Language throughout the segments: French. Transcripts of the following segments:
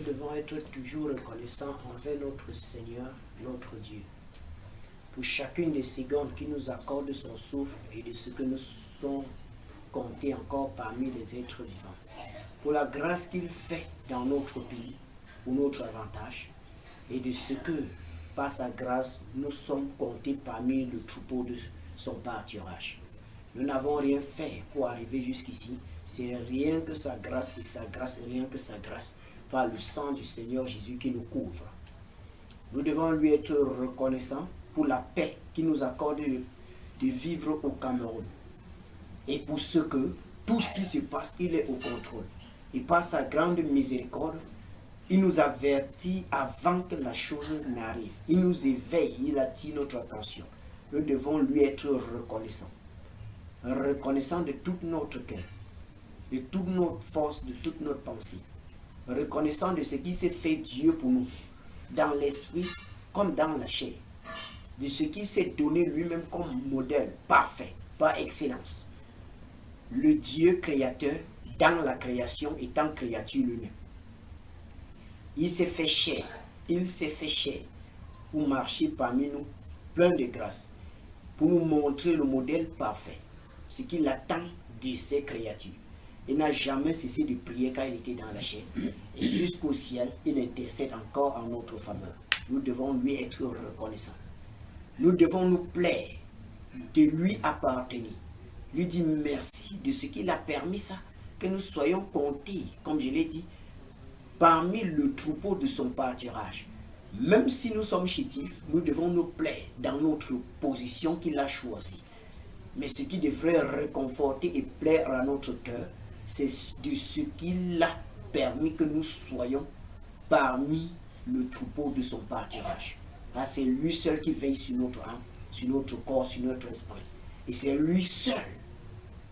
devons être toujours reconnaissants envers notre Seigneur, notre Dieu, pour chacune des secondes qui nous accorde son souffle et de ce que nous sommes comptés encore parmi les êtres vivants, pour la grâce qu'il fait dans notre pays, pour notre avantage, et de ce que, par sa grâce, nous sommes comptés parmi le troupeau de son pâturage. Nous n'avons rien fait pour arriver jusqu'ici, c'est rien que sa grâce et sa grâce, rien que sa grâce, par le sang du Seigneur Jésus qui nous couvre. Nous devons lui être reconnaissants pour la paix qu'il nous accorde de vivre au Cameroun. Et pour ce que, tout ce qui se passe, il est au contrôle. Et par sa grande miséricorde, il nous avertit avant que la chose n'arrive. Il nous éveille, il attire notre attention. Nous devons lui être reconnaissants. Reconnaissants de tout notre cœur, de toute notre force, de toute notre pensée. Reconnaissant de ce qui s'est fait Dieu pour nous, dans l'esprit comme dans la chair, de ce qui s'est donné lui-même comme modèle parfait, par excellence. Le Dieu créateur dans la création étant créature lui-même. Il s'est fait chair, il s'est fait chair pour marcher parmi nous, plein de grâce, pour nous montrer le modèle parfait, ce qu'il attend de ses créatures. Il n'a jamais cessé de prier quand il était dans la chair. Et jusqu'au ciel, il intercède encore en notre faveur. Nous devons lui être reconnaissants. Nous devons nous plaire de lui appartenir. Lui dire merci de ce qu'il a permis ça, que nous soyons comptés, comme je l'ai dit, parmi le troupeau de son pâturage. Même si nous sommes chétifs, nous devons nous plaire dans notre position qu'il a choisie. Mais ce qui devrait réconforter et plaire à notre cœur, c'est de ce qu'il a permis que nous soyons parmi le troupeau de son pâturage. Là, c'est lui seul qui veille sur notre âme, sur notre corps, sur notre esprit. Et c'est lui seul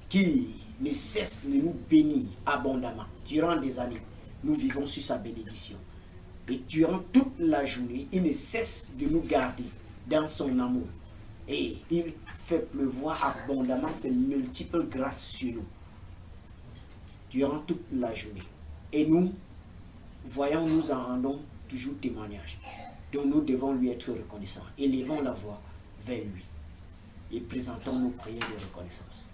qui ne cesse de nous bénir abondamment. Durant des années, nous vivons sur sa bénédiction. Et durant toute la journée, il ne cesse de nous garder dans son amour. Et il fait pleuvoir abondamment ses multiples grâces sur nous. Durant toute la journée. Et nous, voyons, nous en rendons toujours témoignage. Donc nous devons lui être reconnaissants. Élevons la voix vers lui. Et présentons nos prières de reconnaissance.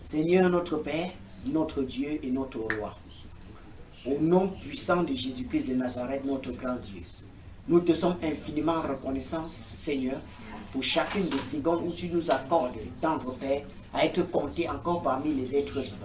Seigneur notre Père, notre Dieu et notre Roi, au nom puissant de Jésus-Christ de Nazareth, notre grand Dieu, nous te sommes infiniment reconnaissants, Seigneur, pour chacune des secondes où tu nous accordes, tendre Père, à être compté encore parmi les êtres vivants.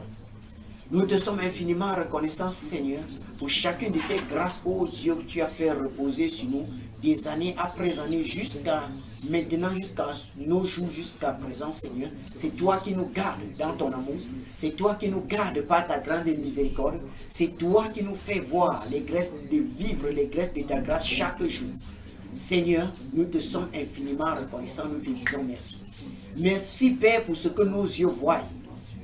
Nous te sommes infiniment reconnaissants, Seigneur, pour chacune de tes grâces, ô Dieu, que tu as fait reposer sur nous, des années après années, jusqu'à maintenant, jusqu'à nos jours, jusqu'à présent, Seigneur. C'est toi qui nous gardes dans ton amour. C'est toi qui nous gardes par ta grande miséricorde. C'est toi qui nous fais voir les grâces de vivre, les grâces de ta grâce chaque jour. Seigneur, nous te sommes infiniment reconnaissants, nous te disons merci. Merci, Père, pour ce que nos yeux voient.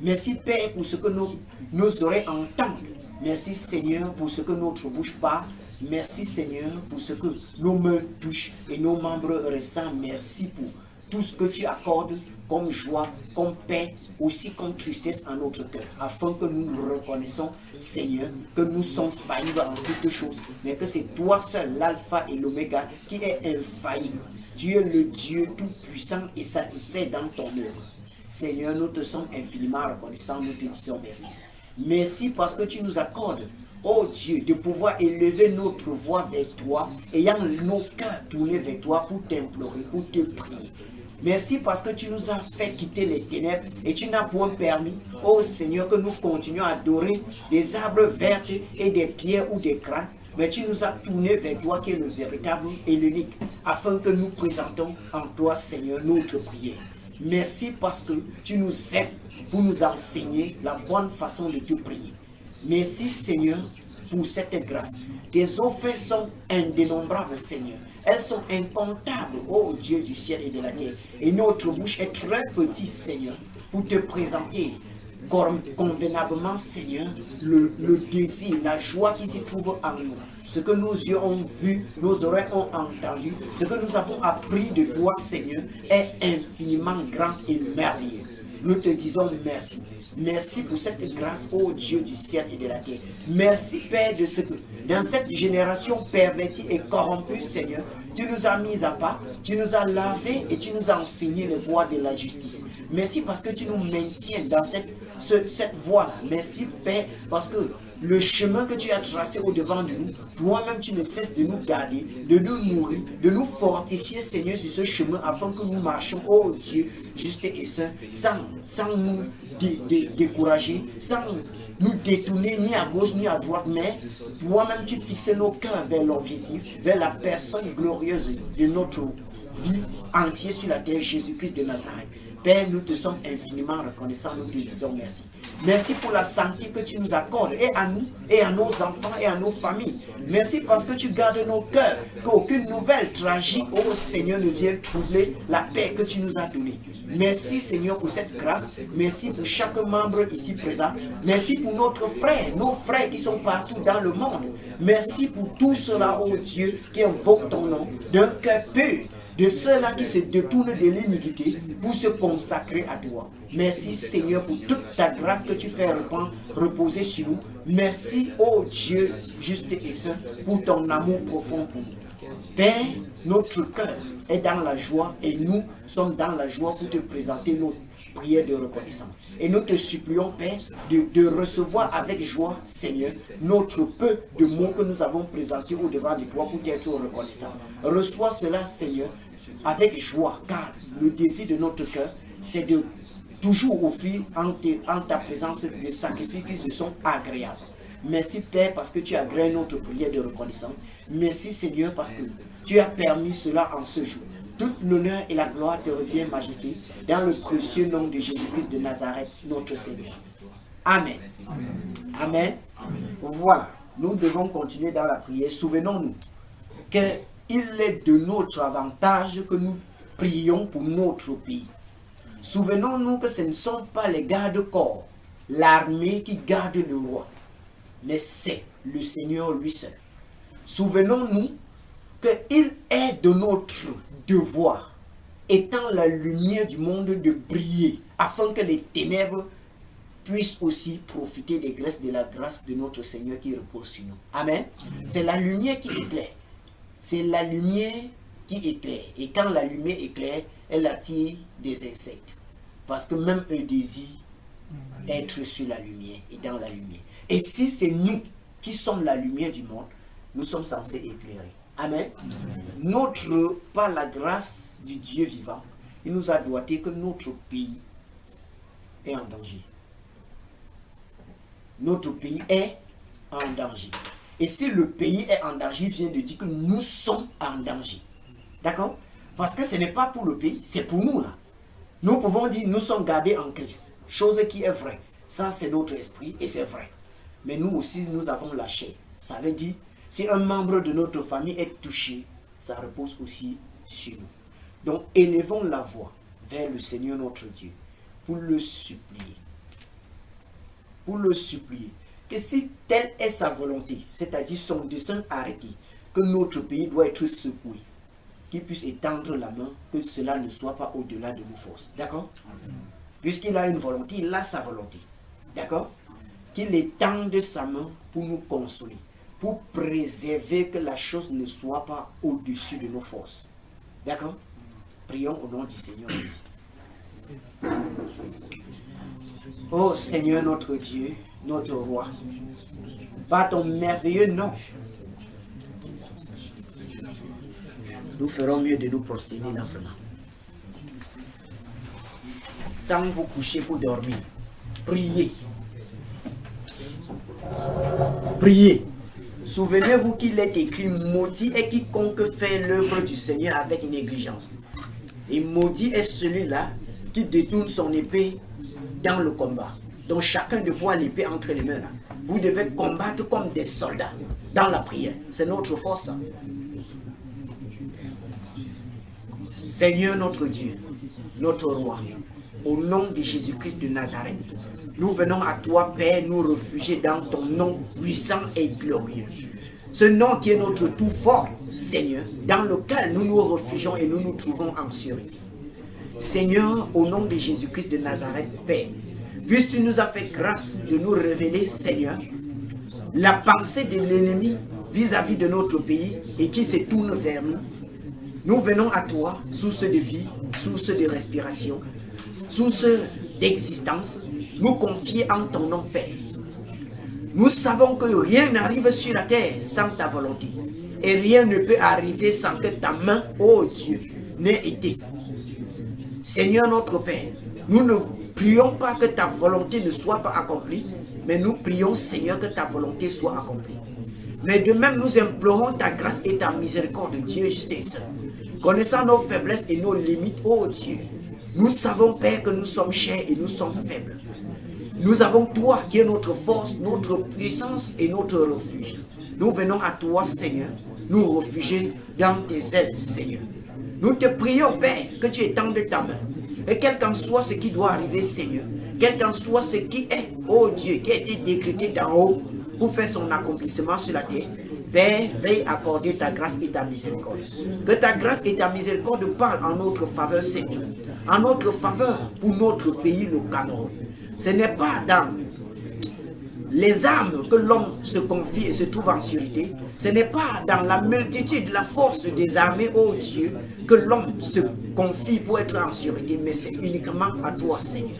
Merci, Père, pour ce que nos oreilles entendent. Merci, Seigneur, pour ce que notre bouche parle. Merci, Seigneur, pour ce que nos mains touchent et nos membres ressentent. Merci pour tout ce que tu accordes comme joie, comme paix, aussi comme tristesse en notre cœur, afin que nous nous reconnaissons, Seigneur, que nous sommes faillibles en toutes choses, mais que c'est toi seul, l'alpha et l'oméga, qui est infaillible. Tu es le Dieu tout-puissant et satisfait dans ton œuvre. Seigneur, nous te sommes infiniment reconnaissants, nous te disons merci. Merci parce que tu nous accordes, oh Dieu, de pouvoir élever notre voix vers toi, ayant nos cœurs tournés vers toi pour t'implorer, pour te prier. Merci parce que tu nous as fait quitter les ténèbres et tu n'as point permis, oh Seigneur, que nous continuions à adorer des arbres verts et des pierres ou des crânes, mais tu nous as tournés vers toi qui est le véritable et l'unique, afin que nous présentons en toi, Seigneur, notre prière. Merci parce que tu nous aides pour nous enseigner la bonne façon de te prier. Merci, Seigneur, pour cette grâce. Tes offres sont indénombrables, Seigneur. Elles sont incomptables, ô Dieu du ciel et de la terre. Et notre bouche est très petite, Seigneur, pour te présenter convenablement, Seigneur, le désir, la joie qui se trouve en nous. Ce que nos yeux ont vu, nos oreilles ont entendu, ce que nous avons appris de toi, Seigneur, est infiniment grand et merveilleux. Nous te disons merci. Merci pour cette grâce, ô Dieu du ciel et de la terre. Merci, Père, de ce que dans cette génération pervertie et corrompue, Seigneur, tu nous as mis à part, tu nous as lavé et tu nous as enseigné les voies de la justice. Merci parce que tu nous maintiens dans cette voie-là. Merci, Père, parce que le chemin que tu as tracé au-devant de nous, toi-même tu ne cesses de nous garder, de nous nourrir, de nous fortifier, Seigneur, sur ce chemin afin que nous marchions, oh Dieu, juste et saint, sans nous décourager, sans nous détourner ni à gauche ni à droite, mais toi-même tu fixes nos cœurs vers l'objectif, vers la personne glorieuse de notre vie entière sur la terre, Jésus-Christ de Nazareth. Père, nous te sommes infiniment reconnaissants, nous te disons merci. Merci pour la santé que tu nous accordes, et à nous, et à nos enfants, et à nos familles. Merci parce que tu gardes nos cœurs, qu'aucune nouvelle tragique, ô Seigneur, ne vienne troubler la paix que tu nous as donnée. Merci Seigneur pour cette grâce. Merci pour chaque membre ici présent. Merci pour nos frères qui sont partout dans le monde. Merci pour tout cela, ô Dieu, qui invoque ton nom d'un cœur pur. De ceux-là qui se détournent de l'iniquité pour se consacrer à toi. Merci Seigneur pour toute ta grâce que tu fais reposer sur nous. Merci, ô Dieu juste et saint, pour ton amour profond pour nous. Père, notre cœur est dans la joie et nous sommes dans la joie pour te présenter nos prières de reconnaissance. Et nous te supplions, Père, de recevoir avec joie, Seigneur, notre peu de mots que nous avons présentés au-devant de toi pour t'être reconnaissant. Reçois cela, Seigneur, avec joie, car le désir de notre cœur, c'est de toujours offrir en ta présence des sacrifices qui se sont agréables. Merci, Père, parce que tu agrées notre prière de reconnaissance. Merci, Seigneur, parce que tu as permis cela en ce jour. Toute l'honneur et la gloire te revient, Majesté, dans le précieux nom de Jésus-Christ de Nazareth, notre Seigneur. Amen. Amen. Voilà, nous devons continuer dans la prière. Souvenons-nous qu'il est de notre avantage que nous prions pour notre pays. Souvenons-nous que ce ne sont pas les gardes-corps, l'armée qui garde le roi, mais c'est le Seigneur lui seul. Souvenons-nous qu'il est de notre devoir, étant la lumière du monde, de briller, afin que les ténèbres puissent aussi profiter des grâces de la grâce de notre Seigneur qui repose sur nous. Amen. C'est la lumière qui éclaire. C'est la lumière qui éclaire. Et quand la lumière éclaire, elle attire des insectes. Parce que même eux désirent être sur la lumière et dans la lumière. Et si c'est nous qui sommes la lumière du monde, nous sommes censés éclairer. Amen. Par la grâce du Dieu vivant, il nous a doigté que notre pays est en danger. Notre pays est en danger. Et si le pays est en danger, il vient de dire que nous sommes en danger. D'accord? Parce que ce n'est pas pour le pays, c'est pour nous là. Nous pouvons dire nous sommes gardés en Christ. Chose qui est vraie. Ça, c'est notre esprit et c'est vrai. Mais nous aussi, nous avons la chair. Ça veut dire, si un membre de notre famille est touché, ça repose aussi sur nous. Donc, élevons la voix vers le Seigneur notre Dieu pour le supplier. Pour le supplier. Que si telle est sa volonté, c'est-à-dire son dessein arrêté, que notre pays doit être secoué, qu'il puisse étendre la main, que cela ne soit pas au-delà de nos forces. D'accord? Puisqu'il a une volonté, il a sa volonté. D'accord? Qu'il étende sa main pour nous consoler, pour préserver que la chose ne soit pas au-dessus de nos forces. D'accord? Prions au nom du Seigneur. Ô Seigneur notre Dieu, notre roi, par ton merveilleux nom, nous ferons mieux de nous prosterner là vraiment. Sans vous coucher pour dormir. Priez. Priez. Souvenez-vous qu'il est écrit, maudit est quiconque fait l'œuvre du Seigneur avec négligence. Et maudit est celui-là qui détourne son épée dans le combat. Donc chacun de vous a l'épée entre les mains. Là. Vous devez combattre comme des soldats dans la prière. C'est notre force. Seigneur notre Dieu, notre roi, au nom de Jésus-Christ de Nazareth, nous venons à toi, Père, nous réfugier dans ton nom puissant et glorieux. Ce nom qui est notre tout fort, Seigneur, dans lequel nous nous réfugions et nous nous trouvons en sûreté. Seigneur, au nom de Jésus-Christ de Nazareth, Père, puisque tu nous as fait grâce de nous révéler, Seigneur, la pensée de l'ennemi vis-à-vis de notre pays et qui se tourne vers nous. Nous venons à toi, source de vie, source de respiration, source d'existence, nous confier en ton nom, Père. Nous savons que rien n'arrive sur la terre sans ta volonté. Et rien ne peut arriver sans que ta main, ô Dieu, n'ait été. Seigneur notre Père, nous ne prions pas que ta volonté ne soit pas accomplie, mais nous prions, Seigneur, que ta volonté soit accomplie. Mais de même, nous implorons ta grâce et ta miséricorde, Dieu juste et saint. Connaissant nos faiblesses et nos limites, ô Dieu, nous savons, Père, que nous sommes chers et nous sommes faibles. Nous avons toi qui es notre force, notre puissance et notre refuge. Nous venons à toi, Seigneur, nous réfugier dans tes ailes, Seigneur. Nous te prions, Père, que tu étendes ta main. Et quel qu'en soit ce qui doit arriver, Seigneur, quel qu'en soit ce qui est, ô Dieu, qui a été décrété d'en haut pour faire son accomplissement sur la terre, Père, veuille accorder ta grâce et ta miséricorde. Que ta grâce et ta miséricorde parlent en notre faveur, Seigneur. En notre faveur pour notre pays, le Cameroun. Ce n'est pas dans les armes que l'homme se confie et se trouve en sûreté. Ce n'est pas dans la multitude, la force des armées, ô Dieu, que l'homme se confie pour être en sûreté, mais c'est uniquement à toi, Seigneur.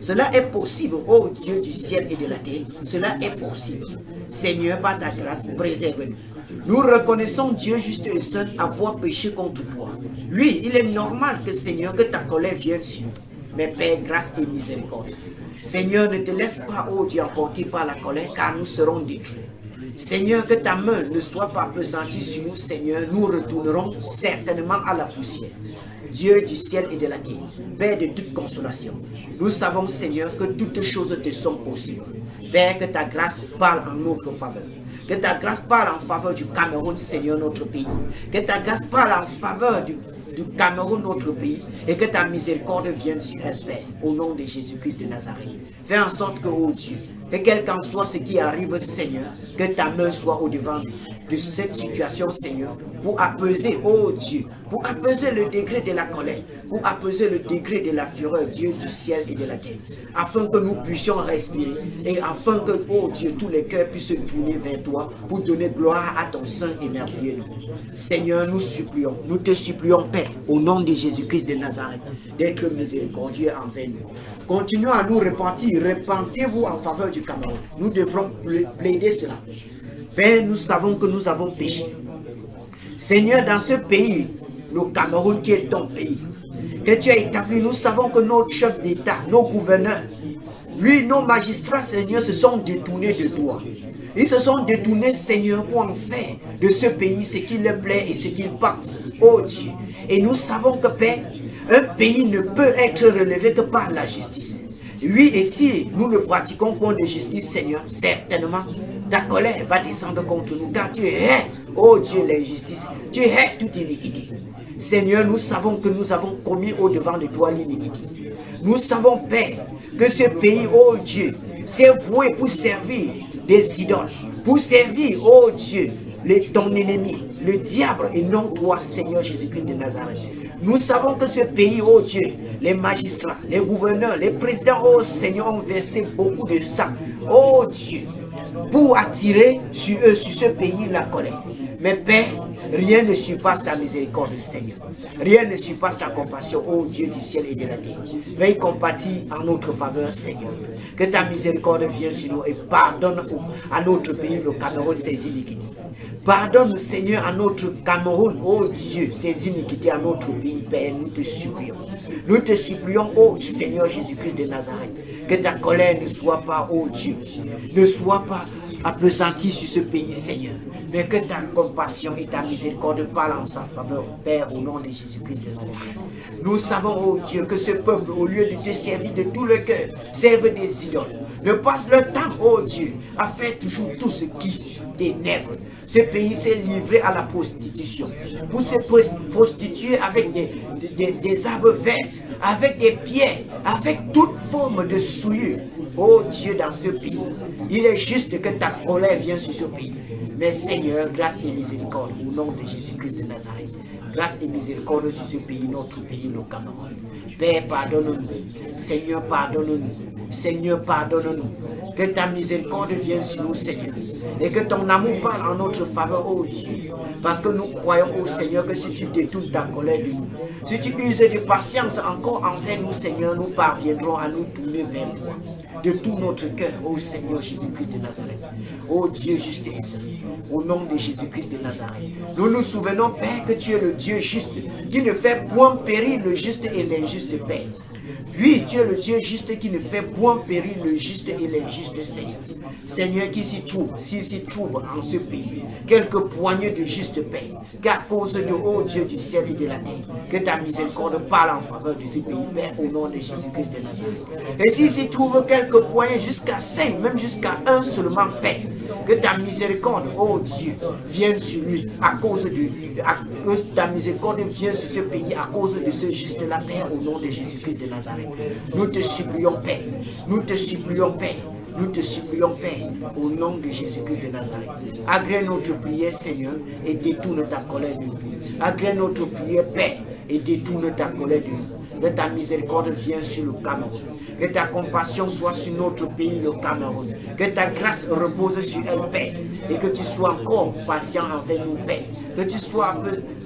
Cela est possible, ô Dieu du ciel et de la terre. Cela est possible. Seigneur, par ta grâce, préserve-nous. Nous reconnaissons, Dieu juste et saint, avoir péché contre toi. Oui, il est normal que, Seigneur, que ta colère vienne sur nous. Mais Père, grâce et miséricorde. Seigneur, ne te laisse pas, ô Dieu, emporter par la colère, car nous serons détruits. Seigneur, que ta main ne soit pas appesantie sur nous, Seigneur, nous retournerons certainement à la poussière. Dieu du ciel et de la terre, Père de toute consolation, nous savons, Seigneur, que toutes choses te sont possibles. Père, que ta grâce parle en notre faveur. Que ta grâce parle en faveur du Cameroun, Seigneur, notre pays. Que ta grâce parle en faveur du Cameroun, notre pays. Et que ta miséricorde vienne sur elle, Père, au nom de Jésus-Christ de Nazareth. Fais en sorte que, ô Dieu, que quel qu'en soit ce qui arrive, Seigneur, que ta main soit au-devant de cette situation, Seigneur, pour apaiser, ô Dieu, pour apaiser le degré de la colère, pour apaiser le degré de la fureur, Dieu du ciel et de la terre, afin que nous puissions respirer et afin que, ô Dieu, tous les cœurs puissent se tourner vers toi pour donner gloire à ton saint et merveilleux nom. Seigneur, nous supplions, nous te supplions, Père, au nom de Jésus-Christ de Nazareth, d'être miséricordieux envers nous. Continuons à nous repentir, repentez-vous en faveur du Cameroun. Nous devrons plaider cela. Père, nous savons que nous avons péché. Seigneur, dans ce pays, le Cameroun qui est ton pays, que tu as établi, nous savons que nos chefs d'État, nos gouverneurs, oui, nos magistrats, Seigneur, se sont détournés de toi. Ils se sont détournés, Seigneur, pour en faire de ce pays ce qui leur plaît et ce qu'ils pensent. Oh Dieu. Et nous savons que, Père, un pays ne peut être relevé que par la justice. Oui, et si nous ne pratiquons point de justice, Seigneur, certainement, ta colère va descendre contre nous, car tu hais, oh Dieu, l'injustice, tu hais toute iniquité. Seigneur, nous savons que nous avons commis au-devant de toi l'iniquité. Nous savons, Père, que ce pays, oh Dieu, s'est voué pour servir des idoles, pour servir, oh Dieu, ton ennemi, le diable, et non toi, Seigneur Jésus-Christ de Nazareth. Nous savons que ce pays, oh Dieu, les magistrats, les gouverneurs, les présidents, oh Seigneur, ont versé beaucoup de sang, oh Dieu, pour attirer sur eux, sur ce pays, la colère. Mais Père, rien ne surpasse ta miséricorde, Seigneur. Rien ne surpasse ta compassion, ô Dieu du ciel et de la terre. Veuille compatir en notre faveur, Seigneur. Que ta miséricorde vienne sur nous et pardonne à notre pays, le Cameroun, ses iniquités. Pardonne, Seigneur, à notre Cameroun, ô Dieu, ses iniquités, à notre pays, Père, nous te supplions. Nous te supplions, ô Seigneur Jésus-Christ de Nazareth, que ta colère ne soit pas, ô Dieu, ne soit pas appesantie sur ce pays, Seigneur, mais que ta compassion et ta miséricorde parlent en sa faveur, Père, au nom de Jésus-Christ de Nazareth. Nous savons, ô Dieu, que ce peuple, au lieu de te servir de tout le cœur, serve des idoles. ne passent leur temps, oh Dieu, à faire toujours tout ce qui t'énerve. Ce pays s'est livré à la prostitution. Pour se prostituer avec des arbres verts, avec des pierres, avec toute forme de souillure. Oh Dieu, dans ce pays, il est juste que ta colère vienne sur ce pays. Mais Seigneur, grâce et miséricorde, au nom de Jésus-Christ de Nazareth, grâce et miséricorde sur ce pays, notre pays, nos Cameroun. Père, pardonne-nous. Seigneur, pardonne-nous. Seigneur, pardonne-nous. Que ta miséricorde vienne sur nous, Seigneur. Et que ton amour parle en notre faveur, oh Dieu. Parce que nous croyons, oh Seigneur, que si tu détournes ta colère de nous, si tu uses de patience encore envers nous, Seigneur, nous parviendrons à nous tourner vers toi. De tout notre cœur, ô Seigneur Jésus-Christ de Nazareth. Ô Dieu juste et saint, au nom de Jésus-Christ de Nazareth. Nous nous souvenons, Père, que tu es le Dieu juste, qui ne fait point périr le juste et l'injuste, Père. Oui, tu es le Dieu juste qui ne fait point périr le juste et l'injuste, Seigneur. Seigneur, qui s'y trouve, s'il s'y trouve en ce pays, quelques poignées de juste paix, qu'à cause de, ô Dieu du ciel et de la terre, que ta miséricorde parle en faveur de ce pays, Père, au nom de Jésus-Christ de Nazareth. Et s'il s'y trouve quelques poignées jusqu'à 5, même jusqu'à 1 seulement, Père, que ta miséricorde, ô Dieu, vienne sur lui, à cause que ta miséricorde vienne sur ce pays, à cause de ce juste-là, Père, au nom de Jésus-Christ de Nazareth. Nous te supplions, Père, nous te supplions, Père, nous te supplions, Père, au nom de Jésus-Christ de Nazareth. Agrée notre prière, Seigneur, et détourne ta colère de nous. Agrée notre prière, Père, et détourne ta colère de nous. Que ta miséricorde vienne sur le Cameroun. Que ta compassion soit sur notre pays, le Cameroun. Que ta grâce repose sur elle, Père. Et que tu sois encore patient envers nous, Père. Que tu sois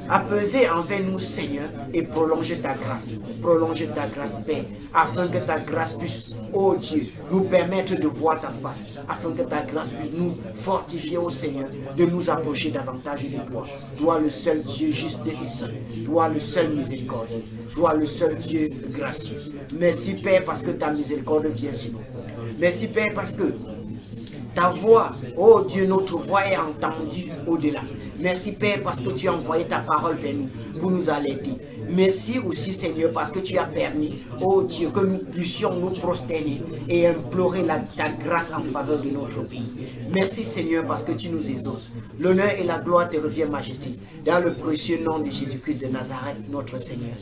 apaisé envers nous, Seigneur, et prolonger ta grâce. Prolonger ta grâce, Père, afin que ta grâce puisse, oh Dieu, nous permettre de voir ta face. Afin que ta grâce puisse nous fortifier, oh Seigneur, de nous approcher davantage de toi. Toi, le seul Dieu juste et saint. Toi, le seul miséricordieux. Toi, le seul Dieu gracieux. Merci, Père, parce que ta miséricorde vient sur nous. Merci, Père, parce que ta voix, oh Dieu, notre voix est entendue au-delà. Merci, Père, parce que tu as envoyé ta parole vers nous pour nous alerter. Merci aussi, Seigneur, parce que tu as permis, oh Dieu, que nous puissions nous prosterner et implorer ta grâce en faveur de notre pays. Merci, Seigneur, parce que tu nous exauces. L'honneur et la gloire te reviennent, Majesté, dans le précieux nom de Jésus-Christ de Nazareth, notre Seigneur.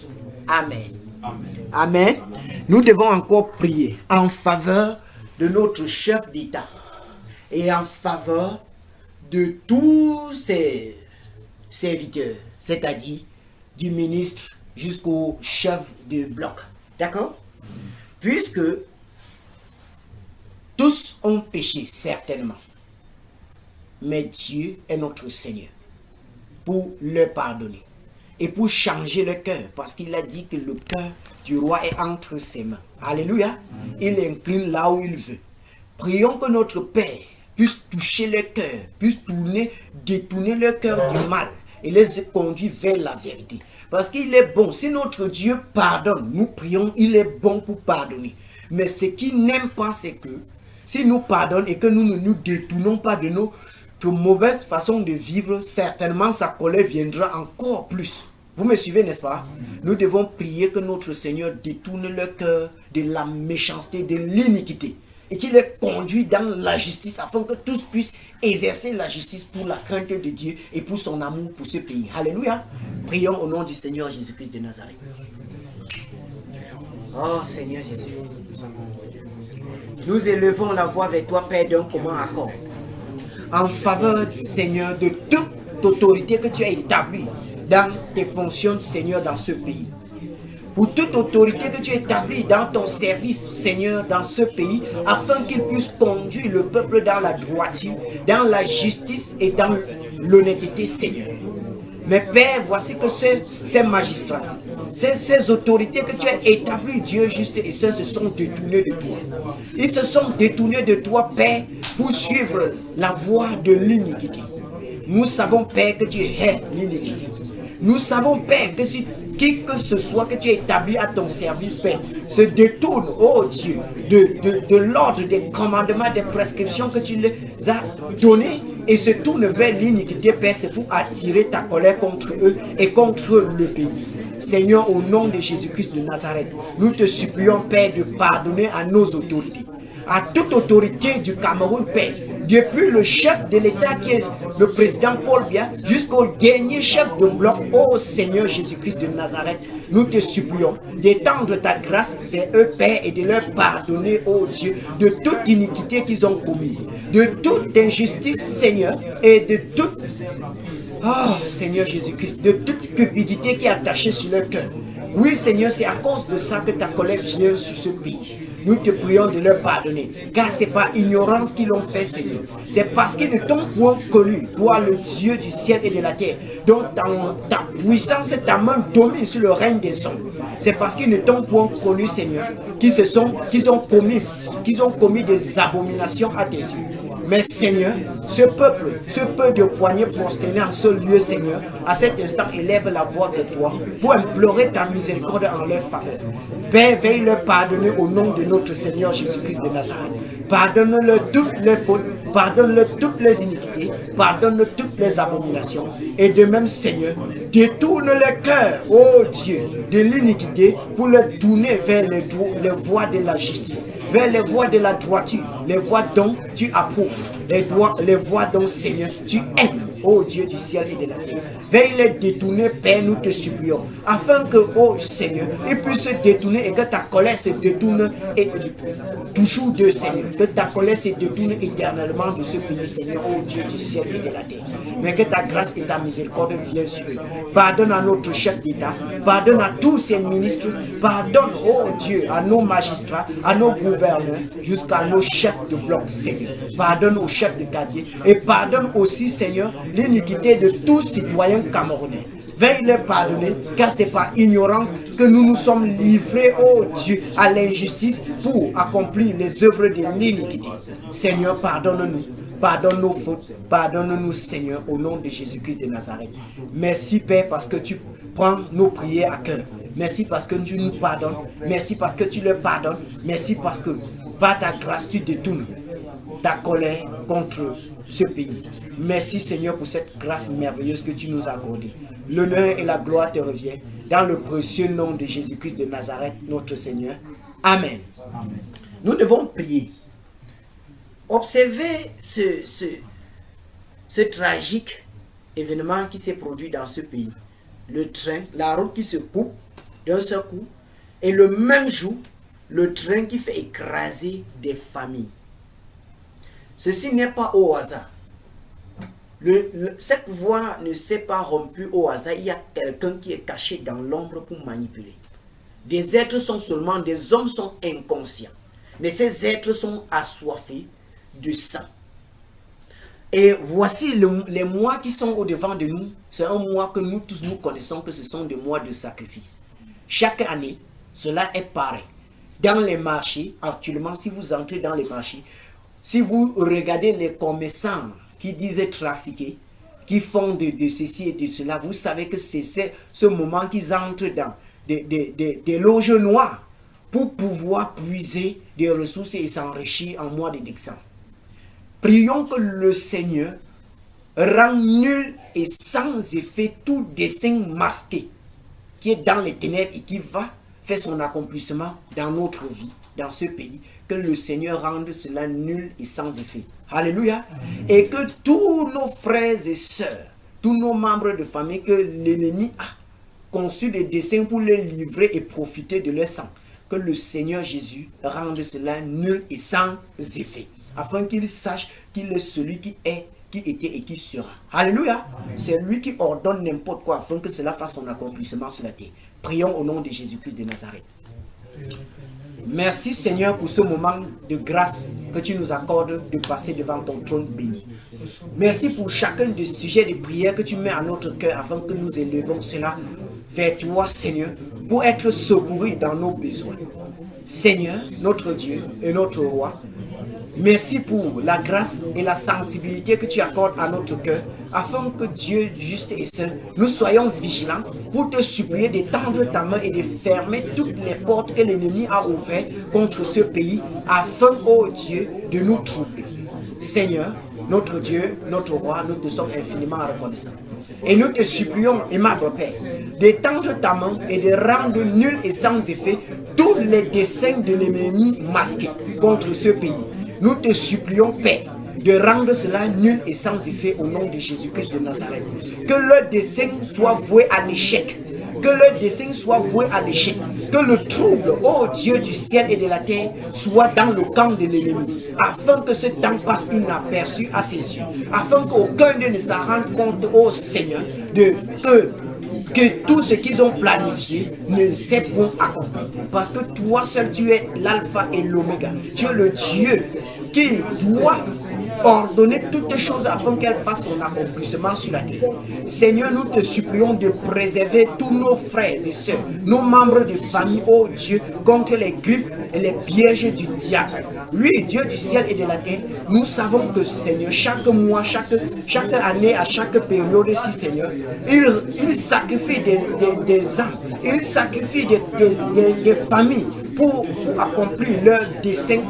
Amen. Amen. Amen. Nous devons encore prier en faveur de notre chef d'État et en faveur de tous ses serviteurs, c'est-à-dire du ministre jusqu'au chef de bloc. D'accord? Puisque tous ont péché, certainement. Mais Dieu est notre Seigneur pour leur pardonner et pour changer le cœur, parce qu'il a dit que le cœur du roi est entre ses mains. Alléluia. Il incline là où il veut. Prions que notre Père puisse toucher le cœur, puisse détourner le cœur du mal et les conduire vers la vérité. Parce qu'il est bon. Si notre Dieu pardonne, nous prions, il est bon pour pardonner. Mais ce qu'il n'aime pas, c'est que si nous pardonnons et que nous ne nous détournons pas de notre mauvaise façon de vivre, certainement sa colère viendra encore plus. Vous me suivez, n'est-ce pas? Nous devons prier que notre Seigneur détourne le cœur de la méchanceté, de l'iniquité, et qu'il les conduit dans la justice, afin que tous puissent exercer la justice pour la crainte de Dieu et pour son amour pour ce pays. Alléluia. Prions au nom du Seigneur Jésus-Christ de Nazareth. Oh Seigneur Jésus, nous élevons la voix vers toi, Père, d'un commun accord, en faveur, Seigneur, de toute autorité que tu as établie dans tes fonctions, Seigneur, dans ce pays. Pour toute autorité que tu établis dans ton service, Seigneur, dans ce pays, afin qu'il puisse conduire le peuple dans la droiture, dans la justice et dans l'honnêteté, Seigneur. Mais Père, voici que ces magistrats, ces autorités que tu as établies, Dieu juste et saint, se sont détournés de toi. Ils se sont détournés de toi, Père, pour suivre la voie de l'iniquité. Nous savons, Père, que tu hais l'iniquité. Nous savons, Père, que si qui que ce soit que tu as établi à ton service, Père, se détourne, oh Dieu, de l'ordre, des commandements, des prescriptions que tu les as donnés et se tourne vers l'iniquité, Père, c'est pour attirer ta colère contre eux et contre le pays. Seigneur, au nom de Jésus-Christ de Nazareth, nous te supplions, Père, de pardonner à nos autorités, à toute autorité du Cameroun, Père. Depuis le chef de l'État qui est le président Paul Biya jusqu'au dernier chef de bloc, ô Seigneur Jésus-Christ de Nazareth, nous te supplions d'étendre ta grâce vers eux, Père, et de leur pardonner, ô Dieu, de toute iniquité qu'ils ont commise, de toute injustice, Seigneur, et de toute, oh Seigneur Jésus-Christ, de toute cupidité qui est attachée sur leur cœur. Oui, Seigneur, c'est à cause de ça que ta colère vient sur ce pays. Nous te prions de leur pardonner, car ce n'est pas ignorance qu'ils l'ont fait, Seigneur. C'est parce qu'ils ne t'ont point connu, toi, le Dieu du ciel et de la terre, dont ta puissance et ta main dominent sur le règne des hommes. C'est parce qu'ils ne t'ont point connu, Seigneur, qu'ils ont commis des abominations à tes yeux. Mais Seigneur, ce peu de poignets prosternés en ce lieu, Seigneur, à cet instant, élève la voix vers toi pour implorer ta miséricorde en leur faveur. Père, veille leur pardonner au nom de notre Seigneur Jésus-Christ de Nazareth. Pardonne-leur toutes leurs fautes, pardonne-leur toutes les iniquités, pardonne-leur toutes les abominations. Et de même, Seigneur, détourne leur cœur, ô Dieu, de l'iniquité pour le tourner vers les voies de la justice, vers les voies de la droiture, les voies dont tu approuves, les voies dont, Seigneur, tu aimes, ô Dieu du ciel et de la terre. Veille les détourner, Père, nous te supplions, afin que, ô Seigneur, ils puissent se détourner et que ta colère se détourne et toujours de Seigneur, que ta colère se détourne éternellement de ce pays, Seigneur, ô Dieu du ciel et de la terre. Mais que ta grâce et ta miséricorde viennent sur eux. Pardonne à notre chef d'État, pardonne à tous ses ministres, pardonne, ô Dieu, à nos magistrats, à nos gouverneurs, jusqu'à nos chefs de bloc, Seigneur. Pardonne aux chefs de quartier et pardonne aussi, Seigneur, l'iniquité de tous citoyens camerounais. Veuille leur pardonner, car ce n'est pas ignorance que nous nous sommes livrés, ô Dieu, à l'injustice pour accomplir les œuvres de l'iniquité. Seigneur, pardonne-nous, pardonne nos fautes, pardonne-nous, Seigneur, au nom de Jésus-Christ de Nazareth. Merci, Père, parce que tu prends nos prières à cœur. Merci parce que tu nous pardonnes. Merci parce que tu leur pardonnes. Merci parce que, par ta grâce, tu détournes ta colère contre ce pays. Merci, Seigneur, pour cette grâce merveilleuse que tu nous as accordée. L'honneur et la gloire te reviennent dans le précieux nom de Jésus-Christ de Nazareth, notre Seigneur. Amen. Amen. Nous devons prier. Observez ce tragique événement qui s'est produit dans ce pays. Le train, la route qui se coupe d'un seul coup, et le même jour, le train qui fait écraser des familles. Ceci n'est pas au hasard. Cette voie ne s'est pas rompue au hasard. Il y a quelqu'un qui est caché dans l'ombre pour manipuler. Des êtres sont seulement, des hommes sont inconscients. Mais ces êtres sont assoiffés de sang. Et voici les mois qui sont au-devant de nous. C'est un mois que nous tous nous connaissons que ce sont des mois de sacrifice. Chaque année, cela est pareil. Dans les marchés, actuellement, si vous entrez dans les marchés, si vous regardez les commerçants qui disent trafiquer, qui font de ceci et de cela, vous savez que c'est ce moment qu'ils entrent dans des loges noires pour pouvoir puiser des ressources et s'enrichir en mois de décembre. Prions que le Seigneur rend nul et sans effet tout dessein masqué qui est dans les ténèbres et qui va faire son accomplissement dans notre vie, dans ce pays. Que le Seigneur rende cela nul et sans effet. Alléluia. Et que tous nos frères et sœurs, tous nos membres de famille, que l'ennemi a conçu des desseins pour les livrer et profiter de leur sang. Que le Seigneur Jésus rende cela nul et sans effet. Afin qu'il sache qu'il est celui qui est, qui était et qui sera. Alléluia. C'est lui qui ordonne n'importe quoi afin que cela fasse son accomplissement sur la terre. Prions au nom de Jésus-Christ de Nazareth. Merci Seigneur pour ce moment de grâce que tu nous accordes de passer devant ton trône béni. Merci pour chacun des sujets de prière que tu mets à notre cœur afin que nous élevons cela vers toi Seigneur pour être secourus dans nos besoins. Seigneur, notre Dieu et notre Roi, merci pour la grâce et la sensibilité que tu accordes à notre cœur, afin que Dieu juste et saint, nous soyons vigilants pour te supplier d'étendre ta main et de fermer toutes les portes que l'ennemi a ouvertes contre ce pays, afin, ô Dieu, de nous troubler. Seigneur, notre Dieu, notre Roi, nous te sommes infiniment reconnaissants. Et nous te supplions, aimable Père, d'étendre ta main et de rendre nul et sans effet tous les desseins de l'ennemi masqués contre ce pays. Nous te supplions, Père, de rendre cela nul et sans effet au nom de Jésus-Christ de Nazareth. Que leur dessein soit voué à l'échec. Que leur dessein soit voué à l'échec. Que le trouble, ô Dieu du ciel et de la terre, soit dans le camp de l'ennemi. Afin que ce temps passe inaperçu à ses yeux. Afin qu'aucun d'eux ne s'en rende compte, ô Seigneur, de eux. Que tout ce qu'ils ont planifié ne s'est point accompli. Parce que toi seul, tu es l'alpha et l'oméga. Tu es le Dieu qui doit ordonner toutes les choses afin qu'elles fassent son accomplissement sur la terre. Seigneur, nous te supplions de préserver tous nos frères et sœurs, nos membres de famille, ô Dieu, contre les griffes et les pièges du diable. Oui, Dieu du ciel et de la terre, nous savons que, Seigneur, chaque mois, chaque année, à chaque période ici, Seigneur, il sacrifie des âmes, il sacrifie des familles pour accomplir leur dessein